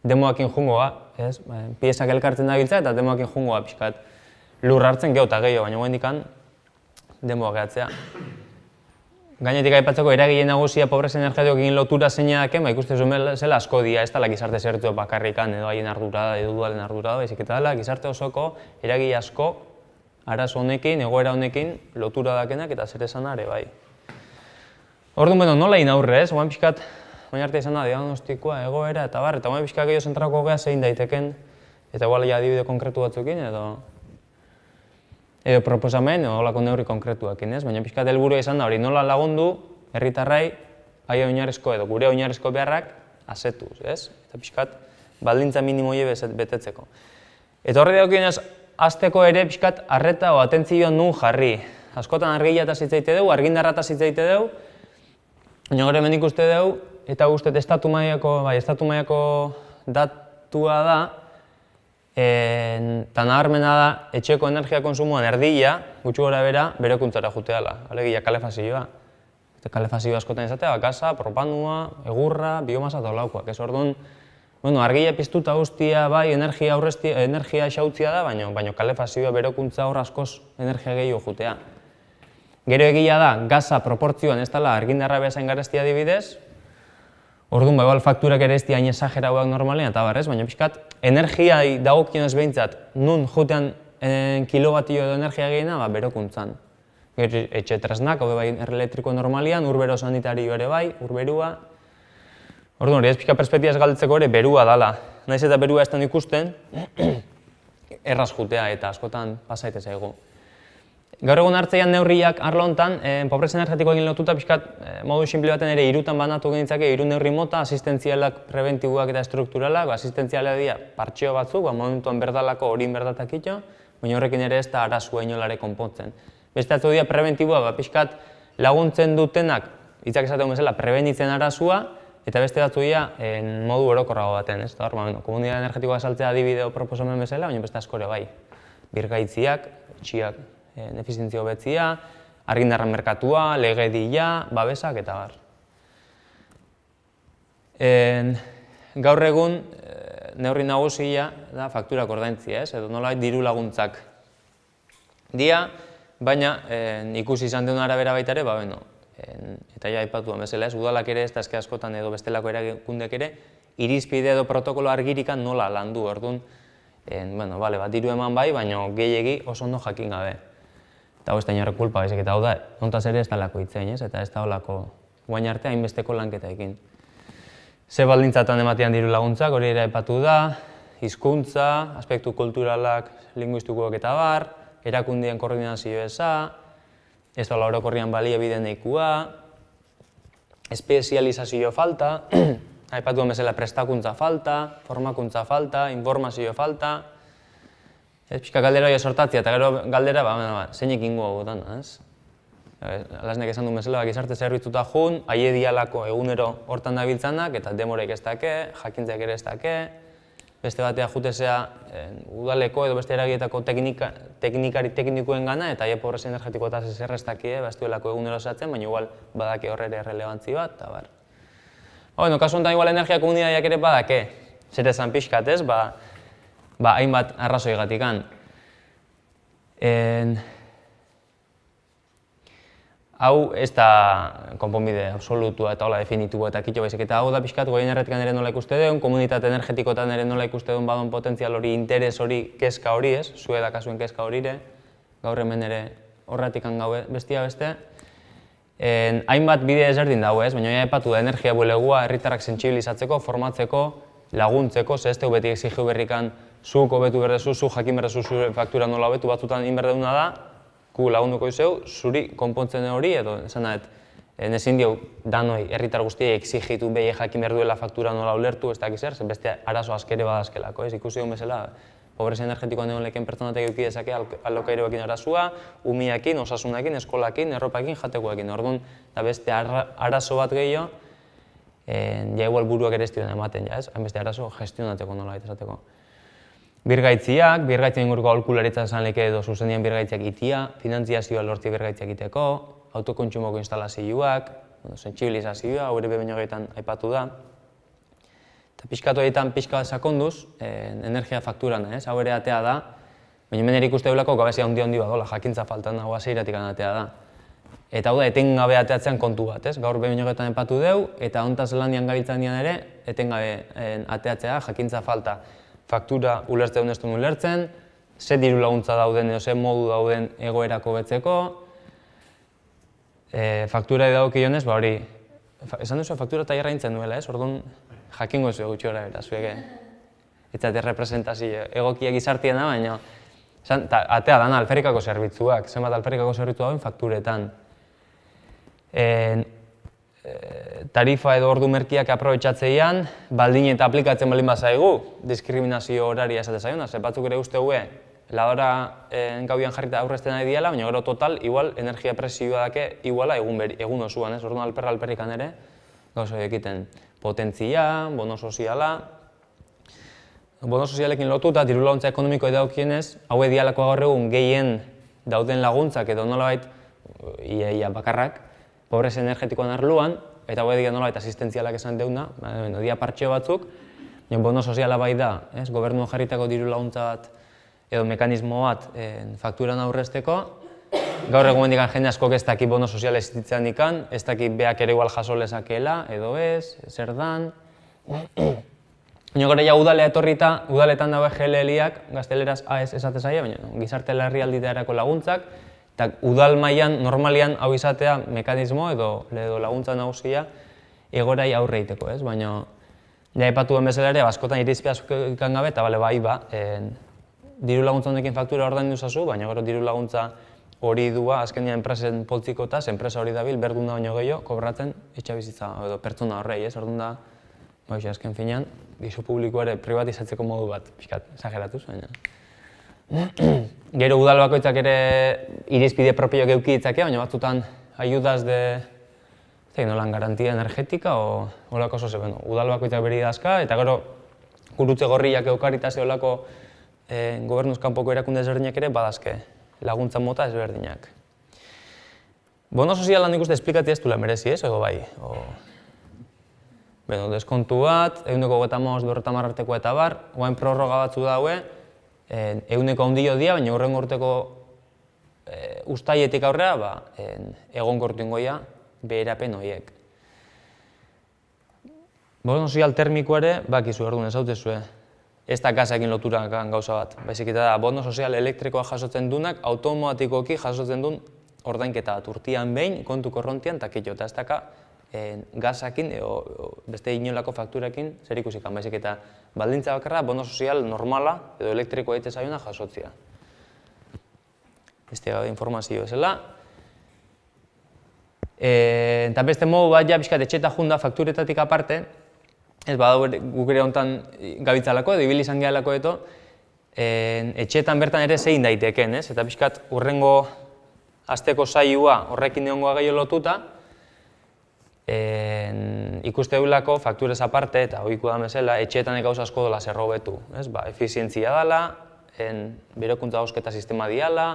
demoakin jungoa, ez? Piezak elkartzen dabiltza eta demoakin jungoa pixkat lur hartzen gehiago eta gehiago, baina goendikan demoa gehatzea. Gainetik aipatzeko eragile nagusia pobrezia energetikoekin lotura zeinaken, ikuste zuen zela asko dia, ez dela gizarte zerbitzu bakarrikan edo haien ardura da, edo udalen ardura da, baizik eta dela gizarte osoko eragile asko arazo honekin, egoera honekin, lotura dakenak eta zer esanare, bai. Orduan, nola inaurre, ez? Oain pixkat, oain arte izan da, diagnostikoa, egoera, eta bar, eta oain pixkat gehiago zentrako gea zein daiteken, eta igual adibide konkretu batzukin, edo proposamen, edo olako neurri konkretuakin, ez? Baina pixkat helburua izan da hori, nola lagundu, herritarrai, aia oinarrizko edo gure oinarrizko beharrak asetuz, ez? Eta pixkat, baldintza minimoie betetzeko. Eta horre daukionez, azteko ere pixkat arreta o atentzioa nun jarri. Askotan argila eta zitzaite dugu, argindarra eta zitzaite dugu, baina gero hemen ikuste dugu, eta guztet estatu mailako datua da, eta nabarmena da, etxeko energia konsumoan erdila, gutxi gora bera, berekuntzara juteala, alegia kalefazioa. kalefazio askotan izatea, gasa, propanua, egurra, biomasa eta olaukoak. Ez orduan, argia piztuta guztia, bai, energia xautzia da, baina kalefazioa berokuntza hor askoz energia gehiago jutea. Gero egia da, gasa proportzioan ez dela argindarra bezain garestia adibidez, orduan, bai, fakturak ere ez dira hain esagerauak normalean, eta barrez, baina pixkat, energiai dagokionez behintzat, nun jutean kilobatio edo energia gehiena, berokuntzan. Etxe tresnak, hau bai, elektriko normalian, urbero sanitario ere bai, urberua. Orduan, hori ez pixka perspektiba ez galdetzeko ere, berua dala. Naiz eta berua ez den ikusten, erraz jutea eta askotan pasaite zaigu. Gaur egun hartzeian neurriak arlo honetan, pobrezia energetikoekin lotuta pixkat modu sinple baten ere hirutan banatu genitzake, hiru neurri mota, asistentzialak, prebentiboak eta estrukturalak. Asistentzialak dira partxeo batzuk, momentuan berdalako horin berdatakito, baina horrekin ere ez da arazua inolare konpontzen. Beste atzu dira prebentiboa, pixkat laguntzen dutenak, hitzak esaten bezala, prebenitzen arazua, eta beste batzu dira modu orokorrago baten. Komunitate energetikoa saltzea adibideo proposamen bezala, baina beste askore bai. Birgaitziak, txiak, efizientzia hobetzia, argindarren merkatua, legedia, babesak eta bar. Gaur egun, neurri nagusia da fakturak ordaintzia, edo nolabait diru laguntzak dia, baina ikusi izan duen arabera baita ere, eta ja aipatu bezala, udalak ere, ez da eske askotan edo bestelako erakundek ere, irizpide edo protokolo argirikan nola landu, orduan, diru eman bai, baina gehiegi oso ondo jakin gabe. Eta hau ez da inorrek kulpa, baizik eta hau da, hontaz ere ez da lako hitzein, eta ez da holako guain arte hainbesteko lanketa ekin. Ze baldintzatan ematean diru laguntzak, hori ere aipatu da, hizkuntza, aspektu kulturalak, linguistikoak eta bar, erakundien koordinazio eza, ez da orokorrian baliabide nahikoa, espezializazio falta, aipatu bezala prestakuntza falta, formakuntza falta, informazio falta, ez pixka galdera hori sortatzea, eta gero galdera, zeinek ingo hau dana, ez? Lasnek esan duen bezala, gizarte zerbitzuta jun, haie dialako egunero hortan dabiltzanak, eta demorek ez dake, jakintzeak ere ez dake, beste batea jutezea udaleko edo beste eragietako teknikoen gana, eta haie pobrezia energetiko eta zer ez dakie, ez duelako egunero zatzen, baina igual badake horre relevantzi bat, eta bar. Kasu honetan igual energia komunitateak ere badake, zer esan pixkat ez, hainbat arrazoigatikan. Hau ez da konponbide absolutua eta hola definitua eta kitxo baizik, eta hau da pixkat goien erretikan ere nola ikuste duen, komunitate energetikotan ere nola ikuste duen badon potentzial hori, interes hori, kezka hori ez, zue da kasuen kezka horire, gaur hemen ere horretikan gau bestia beste. Hainbat bide ezberdin dago ez, baina aipatu da energia bulegua herritarrak sentsibilizatzeko, formatzeko, laguntzeko, ze ez teu beti exigiu berrikan zuk hobetu berdezu, zu jakin berdezu zure faktura nola hobetu, batzutan inberdeduna da, gu lagunduko izeu, zuri konpontzen hori, edo esan da, ezin diau danoi herritar guztiei exigitu behi jakin behar duela faktura nola ulertu, ez dakiz zer, beste arazo askere badazkelako, ikusi egun bezala, pobrezia energetikoan egon leken pertsonatek eduki dezake alokairuekin arazua, umiakin, osasunakin, eskolakin, erropakin, jatekoekin, orduan, eta beste arazo bat gehiago, ja igual buruak ere ez dioen ematen, hainbeste arazo gestionatzeko nola esateko. Birgaitziak, birgaitzien inguruko aholkularitza esan leke edo zuzendien birgaitziak itia, finantziazioa lortzi birgaitziak iteko, autokontsumoko instalazioak, sentsibilizazioa, hori bebaino gehietan aipatu da. Eta pixkatu egiten pixka sakonduz, energia fakturan, hau ere atea da, baina hemen ere ikuste duelako gabezia handi badola, jakintza faltan dagoa zeiratik atea da. Eta hau da, etengabe ateatzean kontu bat, gaur bebaino gehietan aipatu deu, eta hontaz landian gabiltzan dian ere, etengabe ateatzea, jakintza falta. Faktura ulertzea ez duen ulertzen, ze diru laguntza dauden edo ze modu dauden egoerako betzeko. Faktura edagokionez, hori, esan duzu faktura tailerra intzen duela, orduan jakingo zuen gutxi gora bera, zuek. Etzate representazio egokiak izartiena, baina atea dana alferrikako zerbitzuak, zenbat alferrikako zerbitzu dauen fakturetan. Tarifa edo ordu merkiak aprobetxatzeian, baldin eta aplikatzen baldin bazaigu, diskriminazio horaria esate zaiona, ze batzuk ere uste gue, ladora gauian jarrita aurrezten nahi diala, baina gero total, igual, energia presioa dake, iguala egun osuan, orduan alperrikan ere, gauza egiten potentzia, bono soziala. Bono sozialekin lotuta, diru laguntza ekonomiko edagokienez, hau dialako gaur egun gehien dauden laguntzak edo nolabait, ia bakarrak, pobrezia energetikoan arloan, eta hau edia nola eta asistentzialak esan deuna, dia partxe batzuk, bono soziala bai da, gobernu jarritako diru laguntza bat edo mekanismo bat fakturan aurrezteko, gaur egun mendikan jende askok ez daki bono soziala existitzen ikan, ez daki beak ere igual jaso lezakela, edo ez, zer dan. Gara ja udalea etorrita, udaletan dago GLL-iak, gazteleraz AES esate zaila, baina gizarte larrialdietarako laguntzak, eta udal mailan normalian hau izatea mekanismo edo laguntza nagusia egorai aurre egiteko, ez? Baina, ja epatuen bezala ere, askotan irizpia ikan gabe, eta bai, diru laguntza honekin faktura ordaindu zazu, baina gero diru laguntza hori dua, azkenean enpresen poltzikotaz, enpresa hori dabil, berdun da baino gehiago, kobratzen etxabizitza edo pertsona horrei, ez? Orduan da, azken finean, diru publikoa ere privatizatzeko modu bat, pixkat, esageratuz, baina. Gero udal bakoitzak ere irizpide propioak eduki ditzake, baina batzutan ayudas de nolan garantia energetika o holako zoze, udal bakoitzak beri dazka, eta gero gurutze gorriak eukaritase holako gobernuz kanpoko erakunde ezberdinak ere badazke laguntza mota ezberdinak. Bono sozialan nik uste esplikatzea ez duela merezi, ez? Ego bai. Deskontu bat, 125 arteko eta bar, guain prorroga batzu daue, 100 handio dia, baina hurrengo urteko ustaietik aurrera, egon kortuingoia beherapen horiek. Bono sozial termikoa ere, bakizu, orduan ezautezue, ez da gazakin lotura gauza bat. Baizik eta da, bono sozial elektrikoa jasotzen dunak, automatikoki jasotzen duen ordainketa bat. Urtian behin, kontu korrontian, eta kitxo, eta ez daka gazakin, beste inolako fakturakin zer ikusikan. Baizik eta baldintza bakarra, bono sozial normala edo elektrikoa egite zaiona jasotzea. Beste gabe informazio bezala. Eta beste modu bat, ja, pixkat, etxeta junda fakturetatik aparte, ez badau guk ere honetan gabitzalako edo ibili izan gehalako eto, etxetan bertan ere zein daiteken, ez? Eta pixkat, urrengo asteko saioa horrekin egongoa gehiago lotuta, ikuste dugulako fakturez aparte, eta ohikoa da bezala, etxeetan gauza asko dola zerrobetu, ez? Efizientzia dela, berokuntza hausketa sistema diala,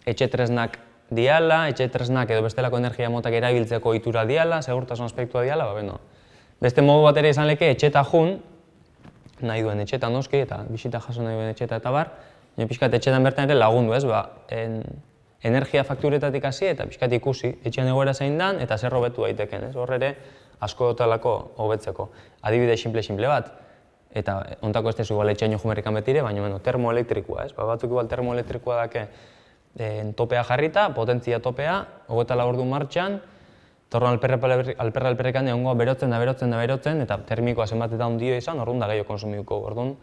etxetresnak diala, etxetresnak edo bestelako energia motak erabiltzeko ohitura diala, segurtasun aspektua diala, beste modu bat ere izan leke etxeta jun, nahi duen etxeta noski, eta bisita jaso nahi duen etxeta eta bar, pixkat etxetan bertan ere lagundu, ez? Energia fakturetatik hasi eta pixkat ikusi, etxean egoera zein dan eta zer hobetu daiteken, ez? Hor ere asko dotalako hobetzeko. Adibide simple bat, eta ontako ez dezu igual etxean jomerrikan betire, baina termoelektrikoa, ez? Batzuk igual termoelektrikoa dake topea jarrita, potentzia topea, 24 ordu martxan, torren alperrekan egongo berotzen, eta termikoa zenbat eta ondio izan, orduan da gehiago konsumiuko. Orduan,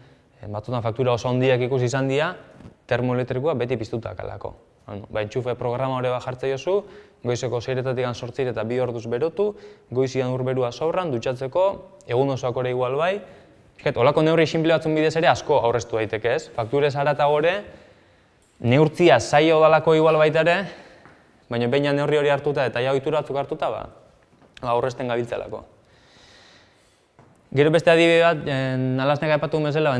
batzutan faktura oso ondiak ikusi izan dira, termoelektrikoa beti piztutak alako. Entxufe programa hori bat jartzea jozu, goizeko 6-etatik 8 eta 2 orduz berotu, goizian urberua sobran, dutxatzeko, egun osoak ore igual bai. Olako neurri simple batzun bidez ere asko aurreztu daiteke, ez? Fakturez haratago ere, neurtzia zaio dalako igual baita ere, baina baina neurri hori hartuta eta ja ohitura batzuk hartuta, aurrezten gabiltzalako. Gero beste adibide bat, alaznek aipatu bezala,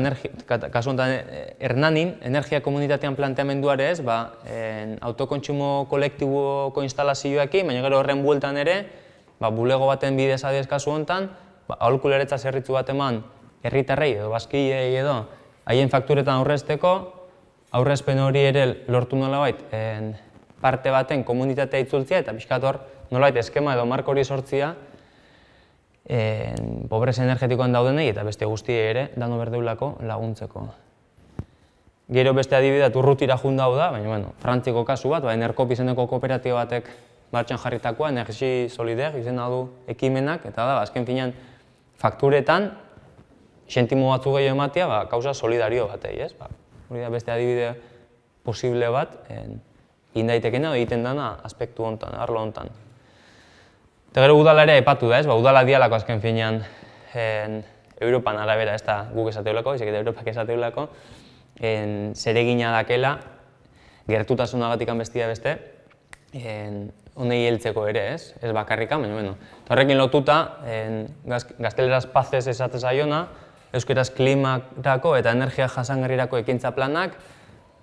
kasu honetan Hernanin, energia komunitatean planteamenduare ez, autokontsumo kolektiboko instalazioekin, baina gero horren bueltan ere, bulego baten bidez adibidez kasu honetan, aholkularitza zerbitzu bat eman herritarrei edo bazkilei edo haien fakturetan aurrezteko, aurrezpen hori ere lortu nolabait parte baten komunitatea itzultzea eta pixkat hor nolabait eskema edo marko hori sortzia pobrezia energetikoan daudenei eta beste guztiei ere dano berdeulako laguntzeko. Gero beste adibidea urrutira junda hau da, baina Frantziko kasu bat, Enerkop izeneko kooperatiba batek martxan jarritakoa, Energi Solidaire izena du ekimenak, eta da, azken finean fakturetan sentimo batzu gehiago ematea, kausa solidario batei, ez? Hori da beste adibide posible bat, indaitekena egiten dana aspektu hontan, arlo hontan. Eta gero udala ere epatu da, ez? Udala dialako azken finean Europan arabera, ez da guk esateulako, izik eta Europak esateulako, zeregina dakela, gertutasunagatik bestia beste, honei heltzeko ere, ez? Ez bakarrikan, baina, horrekin lotuta, gazteleraz pazez esate zaiona, euskeraz klimarako eta energia jasangarrirako ekintza planak,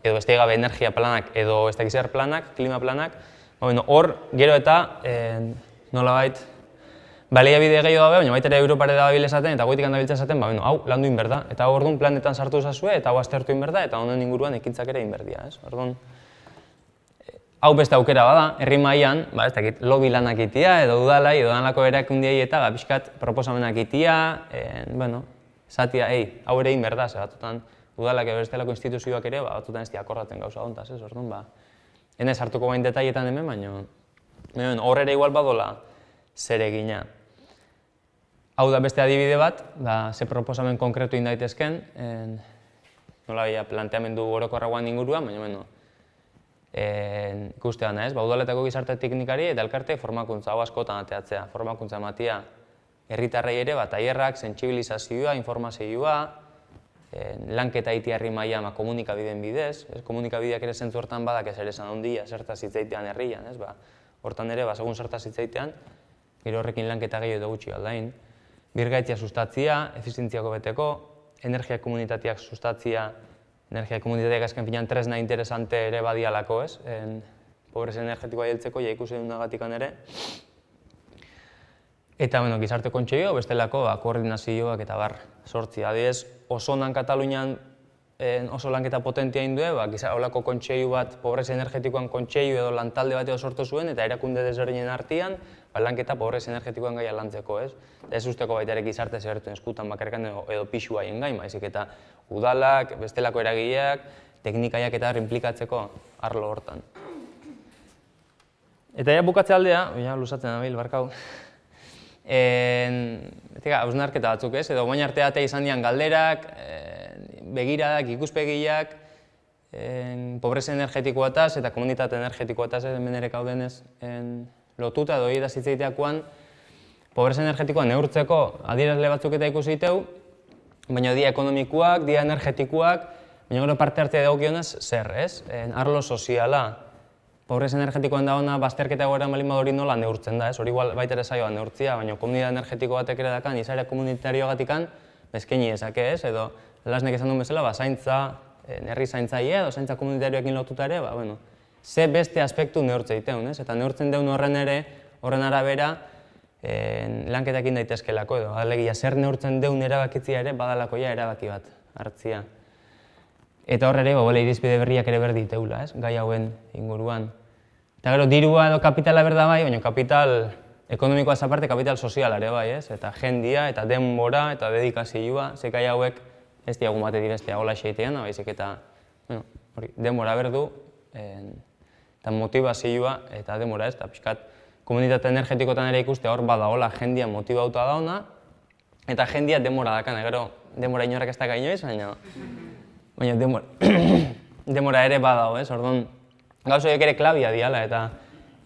edo beste gabe energia planak edo ez dakizer planak, klima planak, Hor, gero eta, nolabait, baliabide gehiago dabe, baina baita ere Europare da babil esaten, eta goitik handabiltza esaten, hau landu inberda. Eta hor orduan planetan sartu zazue, eta hau aztertu inberda, eta honen inguruan ekintzak ere inberdia. Orduan, hau beste aukera bada, herri mailan, ez dakit, lobby lanak itia, edo udalai, edo danlako erakundiei eta pixkat proposamenak itia, esatia, hau ere inberda, ze batutan, udalak edo bestelako instituzioak ere, batutan ez diakordaten gauza hontaz, orduan, enez hartuko bain detaietan hemen, baina hor ere igual badola zer egina. Hau da beste adibide bat, ze proposamen konkretu indaitezken, nola planteamendu orokorragoan inguruan, baina ikuste gana ez, udaletako gizarte teknikari eta elkarte formakuntza, hau askotan ateatzea, formakuntza ematia herritarrei ere, tailerrak, sentsibilizazioa, informazioa, lanketa iti herri mailan komunikabideen bidez, komunikabideak ere zentzu hortan badak ez ere esan ondia, zertaz hitzaitean herrian, hortan ere, segun zertaz hitzaitean, gero horrekin lanketa gehiago edo gutxi aldain, birgaitzia sustatzia, efizientziako beteko, energia komunitateak sustatzia, energia komunitateak azken finean tresna interesante ere badialako, ez? Pobrezia energetikoa hiltzeko, ja ikusi dunagatikan ere. Eta, gizarte kontseio, bestelako koordinazioak eta bar sortzi. Adibidez, oso nan Katalunian oso lanketa potentia indu, holako kontseilu bat, pobrezia energetikoan kontseilu edo lantalde bat edo sortu zuen, eta erakunde desberdinen artean, lanketa pobrezia energetikoan gaia lantzeko, ez? Ez usteko baita ere gizarte zebertuen eskutan bakarrikan edo pixu haien gain, baizik eta udalak, bestelako eragileak, teknikaiak eta implikatzeko arlo hortan. Eta ja bukatze aldea, luzatzen nabil, barkau, hausnarketa batzuk ez, edo baina arteatea izan dian galderak, begiradak, ikuspegiak, pobrezia energetikoataz eta komunitate energetikoataz hemen ere kaudenez lotuta edo hida zitzeiteakoan, pobrezia energetikoa neurtzeko adierazle batzuk eta ikusi diteu, baina dia ekonomikoak, dia energetikoak, baina gero parte hartzea daukionez zer, ez? Arlo soziala, pobrezia energetikoan da ona, bazterketa egoera malin badori nola neurtzen da, ez? Hori baita ere zaioa neurtzia, baina komunitate energetiko batek ere dakan, izaera komunitarioagatik bezkeni ezake, ez? Edo, lasnek esan duen bezala, zaintza, herri zaintzaile edo zaintza komunitarioekin lotuta ere, ze beste aspektu neurtze iteun, ez? Eta neurtzen deun horren arabera, lanketak indaitezkelako edo, alegia, zer neurtzen deun erabakitzia ere, badalako ja erabaki bat hartzia. Eta horre ere, irizpide berriak ere berdi iteula, ez? Gai hauen inguruan. Eta gero, dirua edo kapitala berda bai, baina kapital ekonomikoaz aparte, kapital soziala ere bai, ez? Eta jendia, eta denbora, eta dedikazioa, ze gai hauek ez diagun bate direztea hola xeitean, baizik eta denbora berdu, eta motivazioa eta denbora ez, eta pixkat komunitate energetikotan ere ikustea hor bada hola jendia motibauta dauna, eta jendia denbora dakan, gero denbora inorrak ez da gainoiz, baina denbora ere badao, ez? Orduan, gauza horiek ere klabia diala,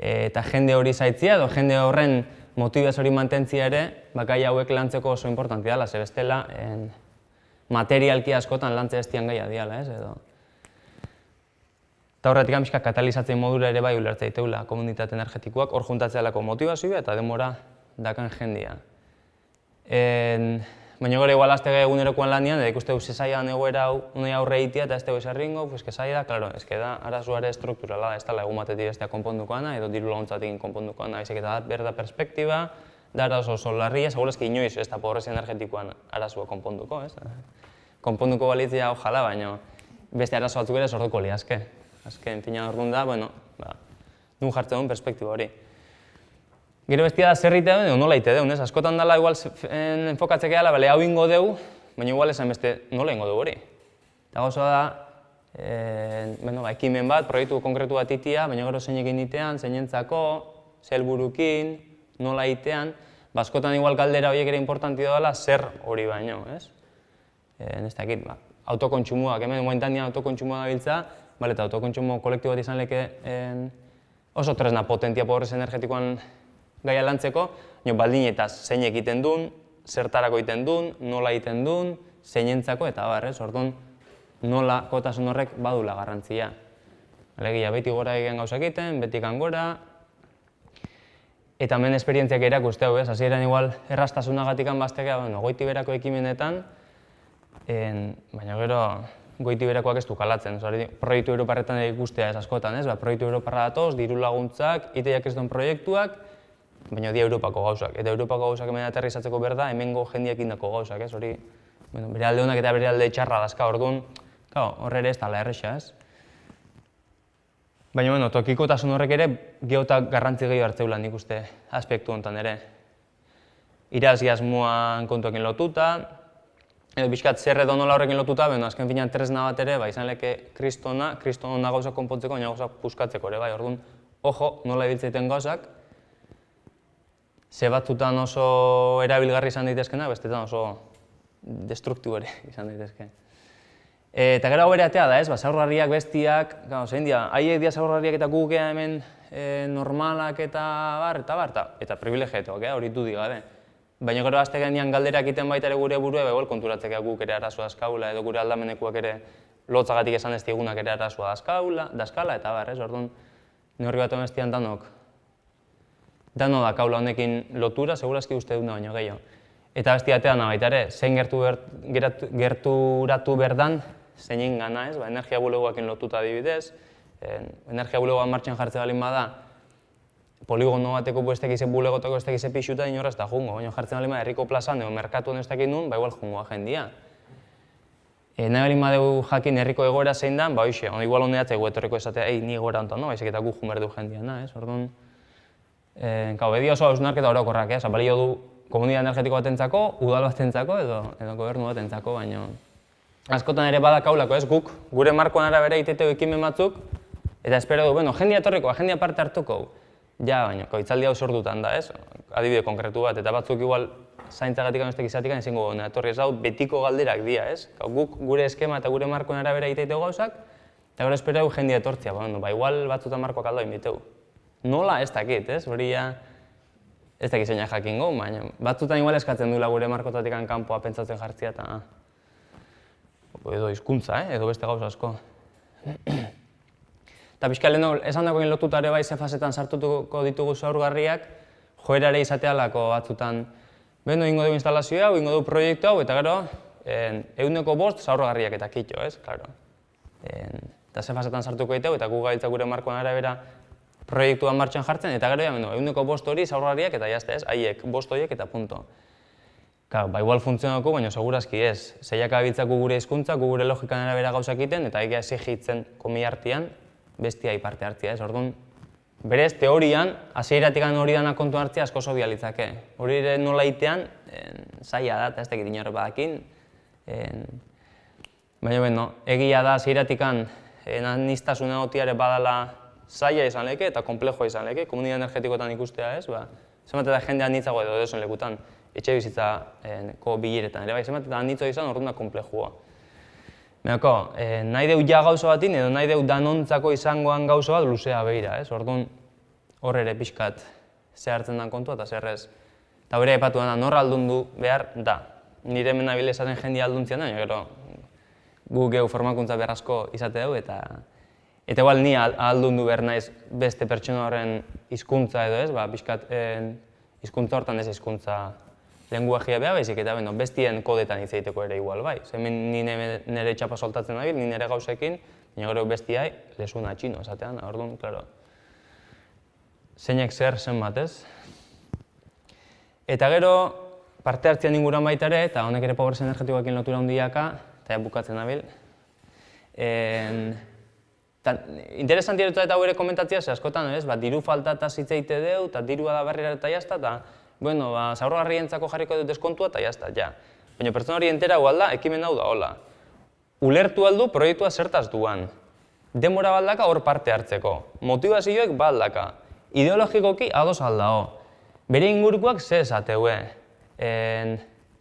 eta jende hori zaitzia, edo jende horren motibaz hori mantentzia ere, gai hauek lantzeko oso importantia dela, ze bestela materialki askotan lantze ez dian gaia diala, ez? Eta horretik pixka katalizatzen modura ere bai ulertza diteula komunitate energetikoak, hor juntatzealako motivazioa eta denbora dakan jendia. Baina gore, igual azte egunerokoan lanian, eta ikuste duze zailan egoera unai aurre egitea eta ez dugu esarringo, que zai da, klaro, ez da arazoare estrukturala, ez dala egun batetik bestea konpondukoana, edo diru laguntzatik konpondukoana, baizik eta berda perspektiba, da arazo oso larria, seguro eski inoiz ez da pobrezia energetikoan arazoa konponduko, ez? Konponduko balitzea ojala, baina beste arazo batzuk ere sortuko liazke. Azken fina orduan da, nun jartzen duen perspektiba hori. Gero bestia da zer ite duen, nola ite duen, ez? Askotan dela igual enfokatzeke dela, bale, hau ingo deu, baina igual esan beste nola ingo deu hori. Eta gauza da, ekimen bat, proiektu konkretu bat itia, baina gero zein egin itean, zeinentzako, helburukin, nola itean, askotan igual galdera horiek ere importanti dela zer hori baino, ez? Ez dakit, autokontsumoak, hemen guaintan dian autokontsumoa dabiltza, eta autokontsumo kolektibo bat izan leke oso tresna potentia pobrezia energetikoan gaia lantzeko, baldin eta zein egiten duen, zertarako egiten duen, nola egiten duen, zeinentzako eta barrez, orduan nola kotasun horrek badula garrantzia. Alegia, beti gora egin gauzak egiten, beti gora, eta hemen esperientziak erakusteu, ez? Hasieran igual erraztasunagatik baztekea, goiti berako ekimenetan, baina gero goiti berakoak ez du kalatzen. Proiektu europarretan ere ikustea ez askotan, ez? Proiektu europarra datoz, diru laguntzak, iteiak ez duen proiektuak, baina di Europako gauzak. Eta Europako gauzak hemen aterrizatzeko berda, hemengo jendiak indako gauzak, ez? Hori, bere alde honak eta bere alde txarra dazka, orduan, horre ere ez tala erresa, ez? Baina, tokikotasun horrek ere, geotak garrantzi gehiago hartzeulan nik uste aspektu honetan ere. Irazgi asmoan kontuekin lotuta, edo bizkat zer edo nola horrekin lotuta, azken finean tresna bat ere, izan leke kristona gauzak konpontzeko, baina gauzak puskatzeko ere, orduan, ojo, nola ibiltzeiten gauzak, ze batzutan oso erabilgarri izan daitezkena, bestetan oso destruktibo ere izan daitezke. Eta gero hau ere atea da, zaurgarriak, bestiak, zein dira, haiek dira zaurgarriak eta gukea hemen normalak eta bar, eta privilegiatuak, hori dudik gabe. Baina gero azte gendean galderak egiten baita ere gure burua, begoel konturatzeka guk ere arazoa dazkaula, edo gure aldamenekuak ere lotzagatik esan ez digunak ere arazoa dazkala, eta bar, orduan, neurri bat emestian danok. Dano da kaula honekin lotura, segurazki uste duna baino gehiago. Eta besti batean baita ere, zein gerturatu berdan, zein gana, energia bulegoakin lotuta adibidez, energia bulegoa martxan jartze balin bada, poligono bateko bestekize bulegotako bestekize pixuta inorra ez da jungo, baina jartzen balin bada herriko plazan edo merkatuan ez dakit nun, igual jungoa jendia. Nahi balin badeu jakin herriko egoera zein dan, hoxe, igual honeatzea etorriko esatea, ni egoera honetan, baizik eta gu jumerdu jendia, orduan, bedi oso hausnarketa orokorrak, balio du komunidade energetiko batentzako, udal batentzako edo gobernu batentzako, baina askotan ere badakaulako, guk gure markoan arabera egiteko ekimen batzuk, eta espero du, jendia etorriko, jendia parte hartuko. Ja, baina, itzaldi hau sortutan da, adibide konkretu bat, eta batzuk igual zaintzagatik anostek izatik ezingo gona, etorri ez hau betiko galderak dira, guk gure eskema eta gure markoan arabera egiteko gauzak, eta gero espero du jendia etortzia, igual batzutan markoak aldo inbiteu. Nola ez dakit, hori ez dakit zeina jakingo, baina batzutan igual eskatzen duela gure markotatik kanpoa pentsatzen jartzia eta edo hizkuntza, edo beste gauza asko. Eta pixka leheno, esan dagoen lotuta ere bai ze fasetan sartutuko ditugu zaurgarriak, joerare izatealako batzutan, ingo dugu instalazio hau, ingo dugu proiektu hau, eta gero, 100% zaurgarriak eta kitxo, klaro. Eta ze fasetan sartuko ditugu, eta gu gaitza gure markoan arabera proiektuan martxan jartzen, eta gero, 100% hori zaurgarriak eta jazte, haiek, 5 horiek eta punto. Igual funtzionako, baina segurazki ez. Zeiak abiltzako gure hizkuntza, gure logikan arabera gauzak egiten, eta egia exigitzen komi hartian, bestia parte hartzia, orduan, berez, teorian, hasieratik hori dana kontu hartzia asko sobia litzake. Hori ere nola itean, zaila da, eta ez dakit inorre badakin. Baina, egia da hasieratik aniztasuna egotiare badala zaila izan leke eta komplejoa izan leke, komunidade energetikoetan ikustea ez, zemat eta jende anitzago edo edozen lekutan, etxe bizitzako bileretan, ere bai, zemat eta anitzo izan orduan da komplejua. Nahi deu ja gauza batin edo nahi deu danontzako izangoan gauza bat luzea behira, orduan hor ere pixkat ze hartzen den kontua eta zer ez. Eta hori epatu dena, nor aldundu behar da. Nire hemen nabile esaten jendia alduntzian da, gero gu geu formakuntza beharrazko izate dugu eta igual ni aldundu behar naiz beste pertsona horren hizkuntza edo ez, pixkat hizkuntza hortan ez hizkuntza lenguajea beha baizik eta bestien kodetan hitz egiteko ere igual bai. Hemen nire txapa soltatzen dabil, ni nire gauzekin, baina gero bestiai lesuna txino esatean, orduan, klaro. Zeinek zer zenbat ez. Eta gero, parte hartzean inguruan baita ere, eta honek ere pobrezia energetikoekin lotura handiaka, eta bukatzen dabil. Interesantia dut eta hau ere komentatzea, ze askotan, diru falta eta zitze egite deu, eta dirua da berrira eta jazta, eta zaurgarrientzako jarriko dut deskontua eta jazta, ja. Baina pertsona hori entera hau alda, ekimen hau da, hola. Ulertu aldu proiektua zertaz duan. Demora baldaka hor parte hartzeko. Motivazioek baldaka. Ideologikoki ados aldao. Bere ingurukoak ze esateue.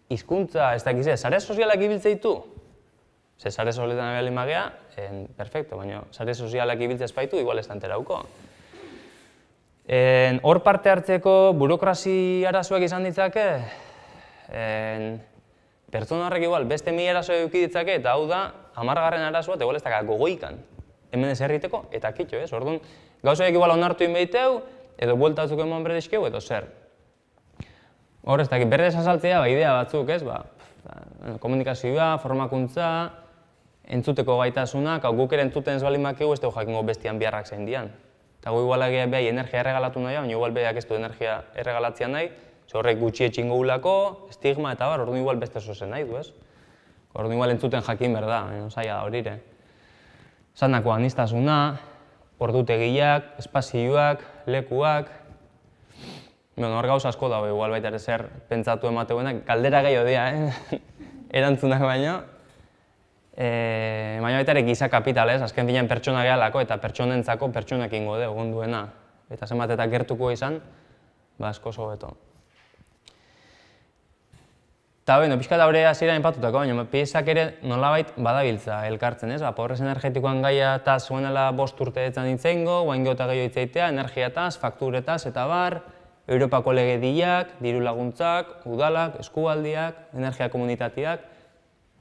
Hizkuntza, ez dakize, sare sozialak ibiltze ditu? Ze sare sozialetan abialin magea, perfecto, baina sare sozialak ibiltze espaitu, igual ez da enterauko. Hor parte hartzeko burokrazi arazoak izan ditzake, pertsona horrek igual beste 1000 arazoa eduki ditzake, eta hau da, 10. arazoa, eta igual ez da gogoikan. Hemen ez herriteko, eta kitxo, orduan, gauzoiek igual onartu inbeiteu, edo buelta batzuk eman berdizkeu, edo zer. Hor ez dakit, berdez azaltzea, idea batzuk, komunikazioa, formakuntza, entzuteko gaitasunak, guk ere entzuten ez baldin bakigu, ez dugu jakingo bestian beharrak zein dian. Eta gu igual behai energia erregalatu nahi, baina igual behiak ez du energia erregalatzea nahi, horrek gutxi etxingo gulako, estigma eta bar, orduan igual beste zozen nahi du, ez? Orduan igual entzuten jakin berda, zaila da horire. Zanako aniztasuna, ordutegiak, espazioak, lekuak, hor gauza asko dago, igual baita ere zer pentsatu emateguenak, galdera gehiago dira, erantzunak baino. Baina baita ere giza kapital, ez? Azken finean pertsona gehalako eta pertsonentzako pertsonak ingo de, egon duena. Eta zenbat eta gertuko izan, asko hobeto. Eta bueno, pixka da hori hasiera enpatutako, baina piezak ere nolabait badabiltza elkartzen, ez? Pobrez energetikoan gaia eta zuenela 5 urte etzan ditzeingo, guain geota gehiago itzaitea, energiataz, fakturetaz eta bar, Europako legediak, diru laguntzak, udalak, eskualdiak, energia komunitateak.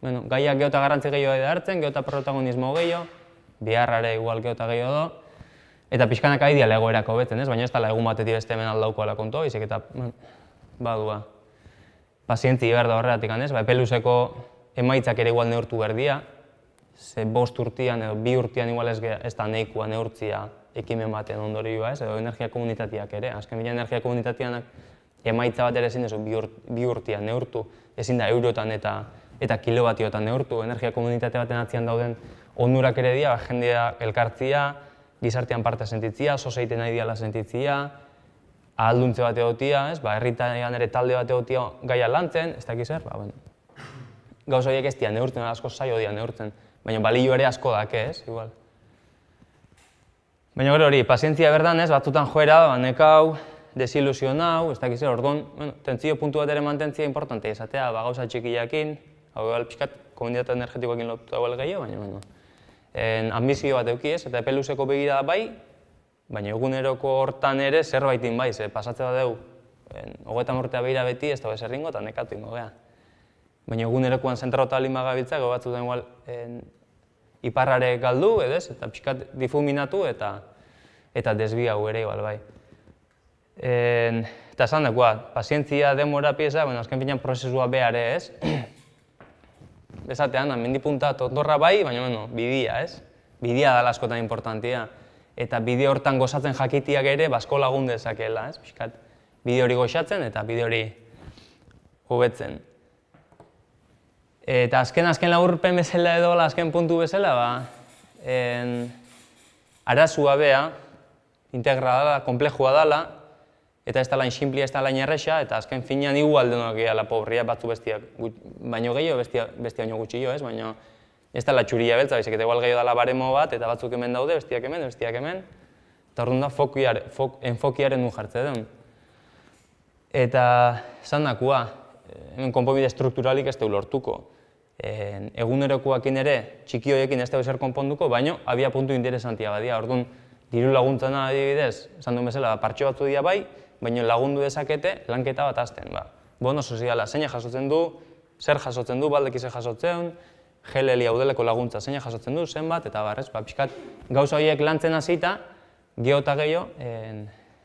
Gaiak geota garrantzi gehiago da hartzen, geota protagonismo gehiago, biharrare igual geota gehiago do, eta pixkanak aidia legoerako beten, ez? Baina ez dala egun batetik beste hemen aldauko ala konto, izik eta badua. Pazientzi behar da horregatik, ez? Epeluzeko emaitzak ere igual neurtu berdia, ze 5 urtean edo 2 urtean igual ez da nahikoa neurtzia ekimen baten ondorioa, ez? Edo energia komunitateak ere. Azken bila energia komunitateanak emaitza bat ere ezin dezu 2 urtean neurtu, ezin da eurotan eta kilobatiotan neurtu, energia komunitate baten atzian dauden onurak ere dira, jendea elkartzia, gizartean parte sentitzia, soseiten nahi diala sentitzia, ahalduntze bat egotia, herritaian ere talde bat egotia gaia lantzen, ez dakiz zer, gauza horiek ez dira neurtzen, asko zailo dira neurtzen, baina balio ere asko dake, ez, igual. Baina hori, pazientzia berdan, ez, batzutan joera, nekau, desilusionau, ez dakiz zer, orduan, tentzio puntu bat ere mantentzia importantea izatea, gauza txikiakin, hau pixkat komunitate energetikoekin lotuta dagoela gehiago, baina ambizio bat eduki ez, eta epe luzeko begira bai, baina eguneroko hortan ere zerbaitin bai, pasatze bat dugu, 30 urtea behira beti ez da bezerringo eta nekatu ingo geha. Baina egunerokoan zentrarota lima gabiltza, batzutan igual iparrare galdu, edez, eta pixkat difuminatu eta desbiau ere igual bai. Eta esan dagoa, pazientzia, demora, pieza, azken finean prozesua behare ez. Esatean, mendipunta tondorra bai, baina bidia ez. Bidia da askotan importantia. Eta bide hortan gozatzen jakitiak ere, basko lagun dezakela, ez? Piskat, bide hori gozatzen eta bide hori hobetzen. Eta azken laburpen bezala edo, azken puntu bezala, arazua bea, integra dela, komplejua dela, eta ez da lain simplia, ez da lain erresa, eta azken finean igual denak gehala pobria batzu bestiak, baino gehiago, bestia baino gutxillo, ez? Baina ez da la txuria beltza, baizik eta igual gehiago dela baremo bat, eta batzuk hemen daude, bestiak hemen, eta orduan da enfokiaren nu jartze den. Eta esan dakua, hemen konponbide strukturalik ez dugu lortuko. Egunerokoakin ere, txiki horiekin ez dugu zer konponduko, baina abia puntu interesantia badia. Orduan, diru laguntzana adibidez, esan duen bezala, partxo batzu dira bai, baina lagundu dezakete lanketa bat azten. Bono soziala, zeina jasotzen du, zer jasotzen du, baldeki zer jasotzen, GLL haudeleko laguntza zeina jasotzen du, zenbat, eta barrez, pixkat gauza horiek lantzen hasita, geho eta gehiago,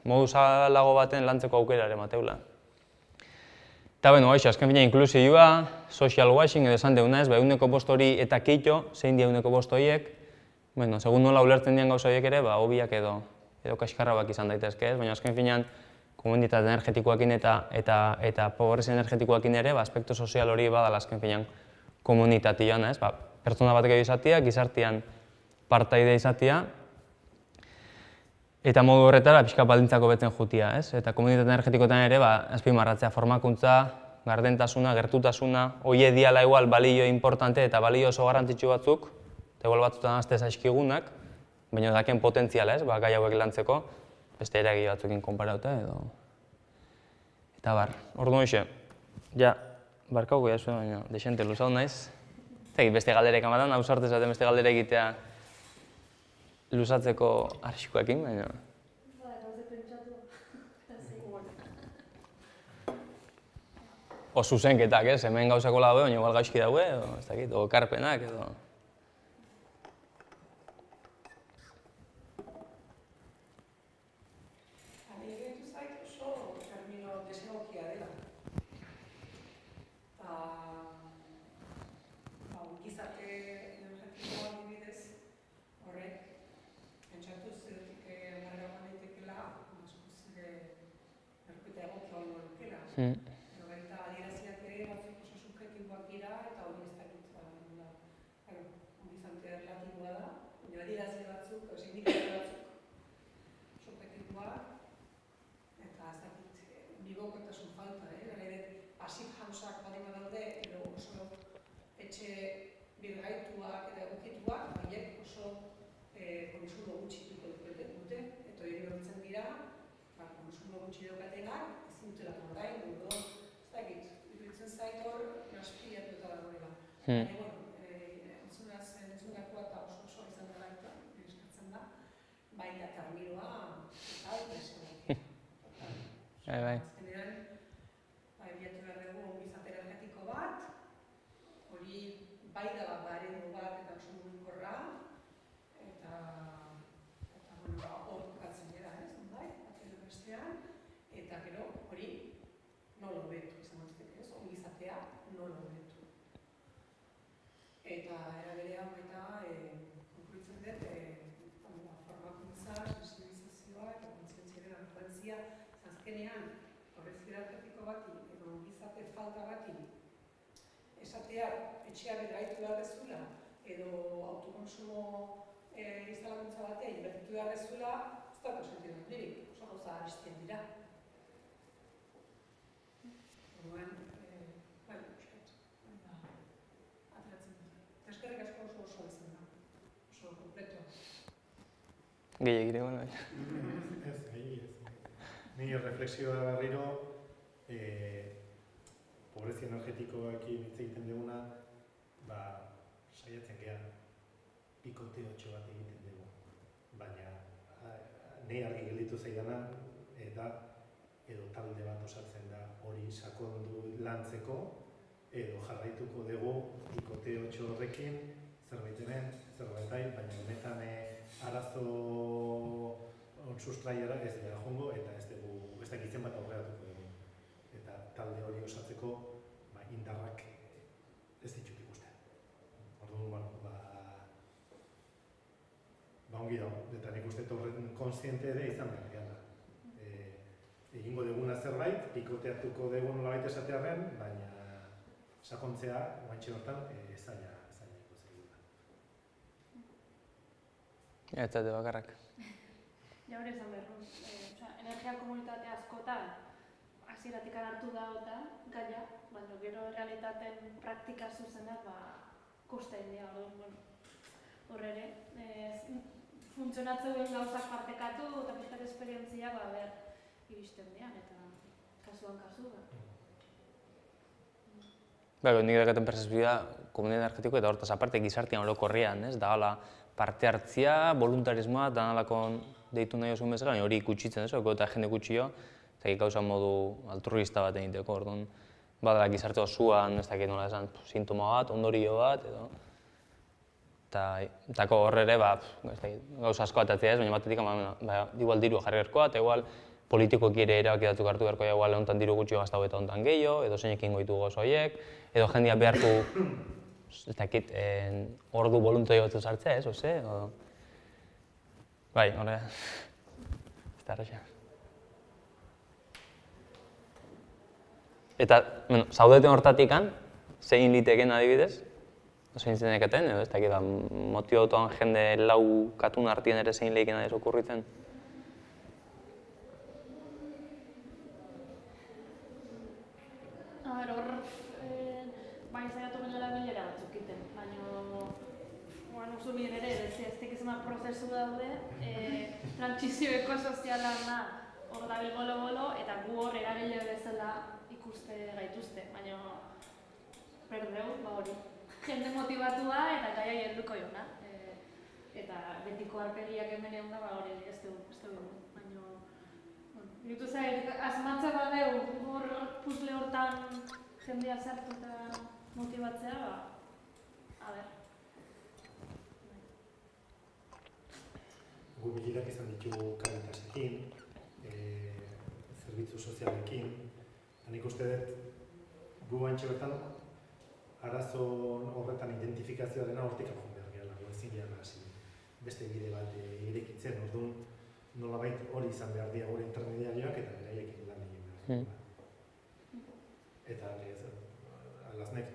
modu zalago baten lantzeko aukera ere mateula. Eta beno, azken fina inklusioa, social washing edo esan deuna ez, eguneko bost hori eta kitxo, zein dia eguneko bost horiek, segun nola ulertzen dian gauza horiek ere, hobiak edo kaskarrabak izan daitezke ez, baina azken finean komunitate energetikoakin eta pobrez energetikoakin ere, aspektu sozial hori badala azken finean komunitatean ez, pertsona bat gehiago izatea, gizartean partaide izatea, eta modu horretara pixka baldintzako betzen jutia, ez? Eta komunitate energetikoetan ere azpimarratzea formakuntza, gardentasuna, gertutasuna, hoie diala igual balio importante eta balio oso garrantzitsu batzuk, eta igual batzutan azte zaizkigunak, baina daken potentziala, ez? Gai hauek lantzeko, beste eragi batzukin konparauta edo. Eta bar, orduan hoxe, ja, barkauko jazu, baina desente luzau naiz. Beste galderek amadan, hausartez zaten beste galdera egitea luzatzeko arriskuekin, baina... O zuzenketak, ez? Hemen gauzako lago, baina igual gaizki daue, o karpenak, edo... Baita adierazleak ere batzuk oso subjektiboak dira eta hori ez dakit ongizate relatiboa da, baina adierazle batzuk, sindikatu batzuk subjektiboak eta ez dakit bibokotasun falta, pasif hausak badima daude edo oso etxe birgaituak eta egokituak, haiek oso konsumo gutxituko dute, eta hori horretzen dira, konsumo gutxi daukatenak, ezin dutela orain, edo, ez dakit, iruditzen zait hor, naspiatuta dagoela. Baina, entzundakoa eta oso izan dela eta, eskatzen da, baina termiloa, total, presioa. Bai. Azkenean, bilatu behar dugu ongizate energetiko bat, hori bai da eredu bat eta oso mugikorra, eta hor kokatzen dira, batean bestean, eta gero hori nola hobetu, izan dut ez, ongizatea nola hobetu. Eta era berean baita konkluitzen dut, formakuntza, sensibilizazioa eta kontzientziaren afluentzia, azkenean pobrezia energetiko bati edo ongizate falta bati esatea etxea bergaitu behar dezula edo autokonsumo instalakuntza batean inbertitu behar dezula, ez dago sentidu handirik, oso gauza arestian dira. Orduan, bai, ateratzen dut. Eskerrik asko oso izan da, oso kompleto. Gehiagire, bueno, Ez, ni reflexioa berriro, pobrezia energetikoekin hitz egiten duguna, saiatzen geha pikoteo bat egiten dugu. Baina, nahi argi gelditu zaidana, eta edo talde bat osatzen da hori sakondu lantzeko, edo jarraituko dugu pikoteo horrekin, zerbait hemen, zerbait hain, baina honetan arazo sustraiara ez dira jongo, eta ez dakitzen bat aurreratuko dugu. Eta talde hori osatzeko indarrak ez ditut ikusten. Orduan, ongi dago, eta nik uste horren konstiente ere izan behar da. Egingo duguna zerbait, pikoteatuko dugu nolabait esatearren, baina sakontzea, guantxe hortan, zaila ikusten dut. Ez zate bakarrak. Ja hori esan behar, energia komunitate askotan hasieratik hartu da gaia, baina gero realitateen praktika zuzenak kosten dira, hor ere, funtzionatzen duen gauzak partekatu eta pizkat esperientzia iristen dian, eta kasuan kasu. Nik dakaten percepzioa komunitate energetiko eta hortaz aparte gizartean orokorrean, ez? Da hala parte hartzia, voluntarismoa, da halako deitu nahi osun bezala, hori ikutsitzen, eta jende kutsio, eta gauza modu altruista bat egiteko, orduan, badala gizarte osoan, ez dakit nola esan, sintoma bat, ondorio bat, edo. Eta hor ere, gauza asko atatzea ez, baina batetik, igual diru jarri beharkoa, eta igual politikoek ere erabakitatu hartu beharko, igual hontan diru gutxio gaztau eta hontan gehiago, edo zeinekin goitu gozo horiek, edo jendia behartu, ez dakit, ordu voluntario batzu sartzea ez, oze? Bai, horre, ez da erraxa. Eta, zaudeten hortatikan, zein liteken adibidez, zein zenekaten, edo ez dakit, motio autoan jende lau katun artien ere zein lehiken adibidez okurritzen? Bai, zaiatu genuela bilera batzuk iten, baina oso bien ere, ez tekizema prozesu daude, trantsizio ekosoziala hor dabil bolo-bolo, eta gu hor eragile bezala ikuste gaituzte, baina perdeu, hori, jende motibatua eta gaiai helduko jona. Eta betiko arpegiak hemen egon da, hori ez dugu, baina Gitu zait, asmatza badeu, hor puzle hortan jendea sartu eta motibatzea, a ber. Gu bilerak izan ditugu Caritasekin, zerbitzu sozialekin, nik uste dut gu bantxe bertan arazo horretan identifikazioarena hortik apun behar gehala, ezin gehala hasi beste bide bat irekitzen, orduan nolabait hori izan behar dira gure intermediarioak eta beraiekin lan egin behar. Laznek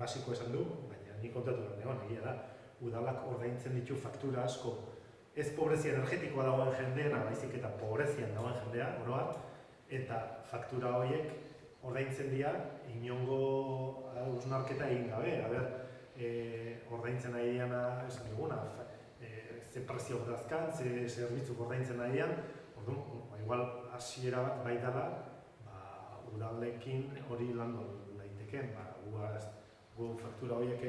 basiko esan du, baina ni kontatu behar egon, egia da, udalak ordaintzen ditu faktura asko, ez pobrezia energetikoa dagoen jendeena, baizik eta pobrezian dagoen jendea, oroa, eta faktura horiek ordaintzen dira inongo hausnarketa egin gabe, ordaintzen nahi diana, esan duguna, ze prezio dazkan, ze zerbitzuk ordaintzen nahi dian, orduan, igual hasiera bat bai dela, udalekin hori landu daiteken, gu faktura horiek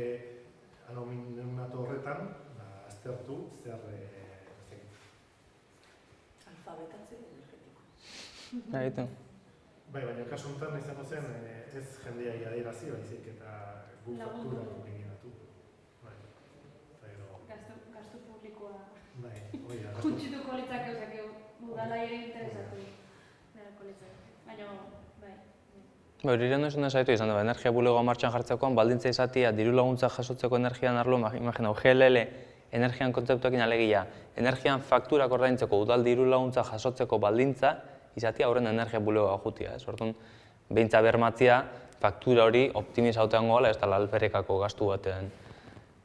anominatu horretan, aztertu zer Alfabetatze energetiko. Egiten. Bai, baina kasu honetan izango zen ez jendea adierazi baizik eta gu faktura eliminatu. Gastu publikoa Bai, hori da. kutsituko litzake, osake, udala ere interesatu beharko litzake. Baina, bai. Hori iren duzun esaitu izan da, energia bulegoa martxan jartzekoan, baldintza izatea, diru laguntza jasotzeko energian arlo, imagina, GLL, energian kontzeptuekin alegia, energian fakturak ordaintzeko udal diru laguntza jasotzeko baldintza, izatea horren energia bulegoa jutia. Orduan, behintza bermatzia, faktura hori optimizautean goala, ez da alferrikako gastu batean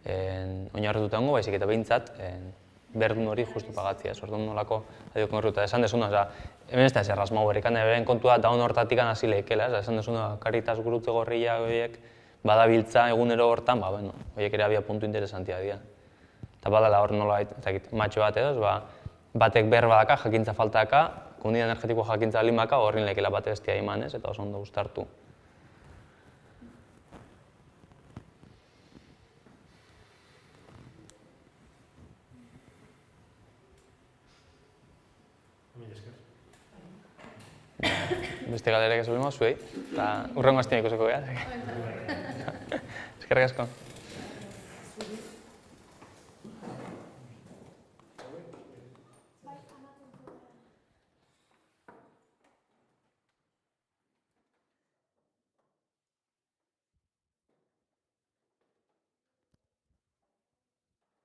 oinarritutean go, baizik eta behintzat berdun hori justu pagatzia. Orduan nolako adioko erruta esan desuna, hemen ez da ez errazmau berrikan, beren kontua daun hortatik hasi lehikela, esan desuna Caritas gurutze gorria horiek badabiltza egunero hortan, horiek ere abia puntu interesantia dira. Eta badala hor nola matxo bat edo, batek behar badaka, jakintza faltaka, komunidad energetiko jakintza limaka, horrin lehikela bate bestia imanez, eta oso ondo gustartu. Beste galerek ez olimo zuei, eta urrengo hastin ikusiko gara. Eskerrik asko.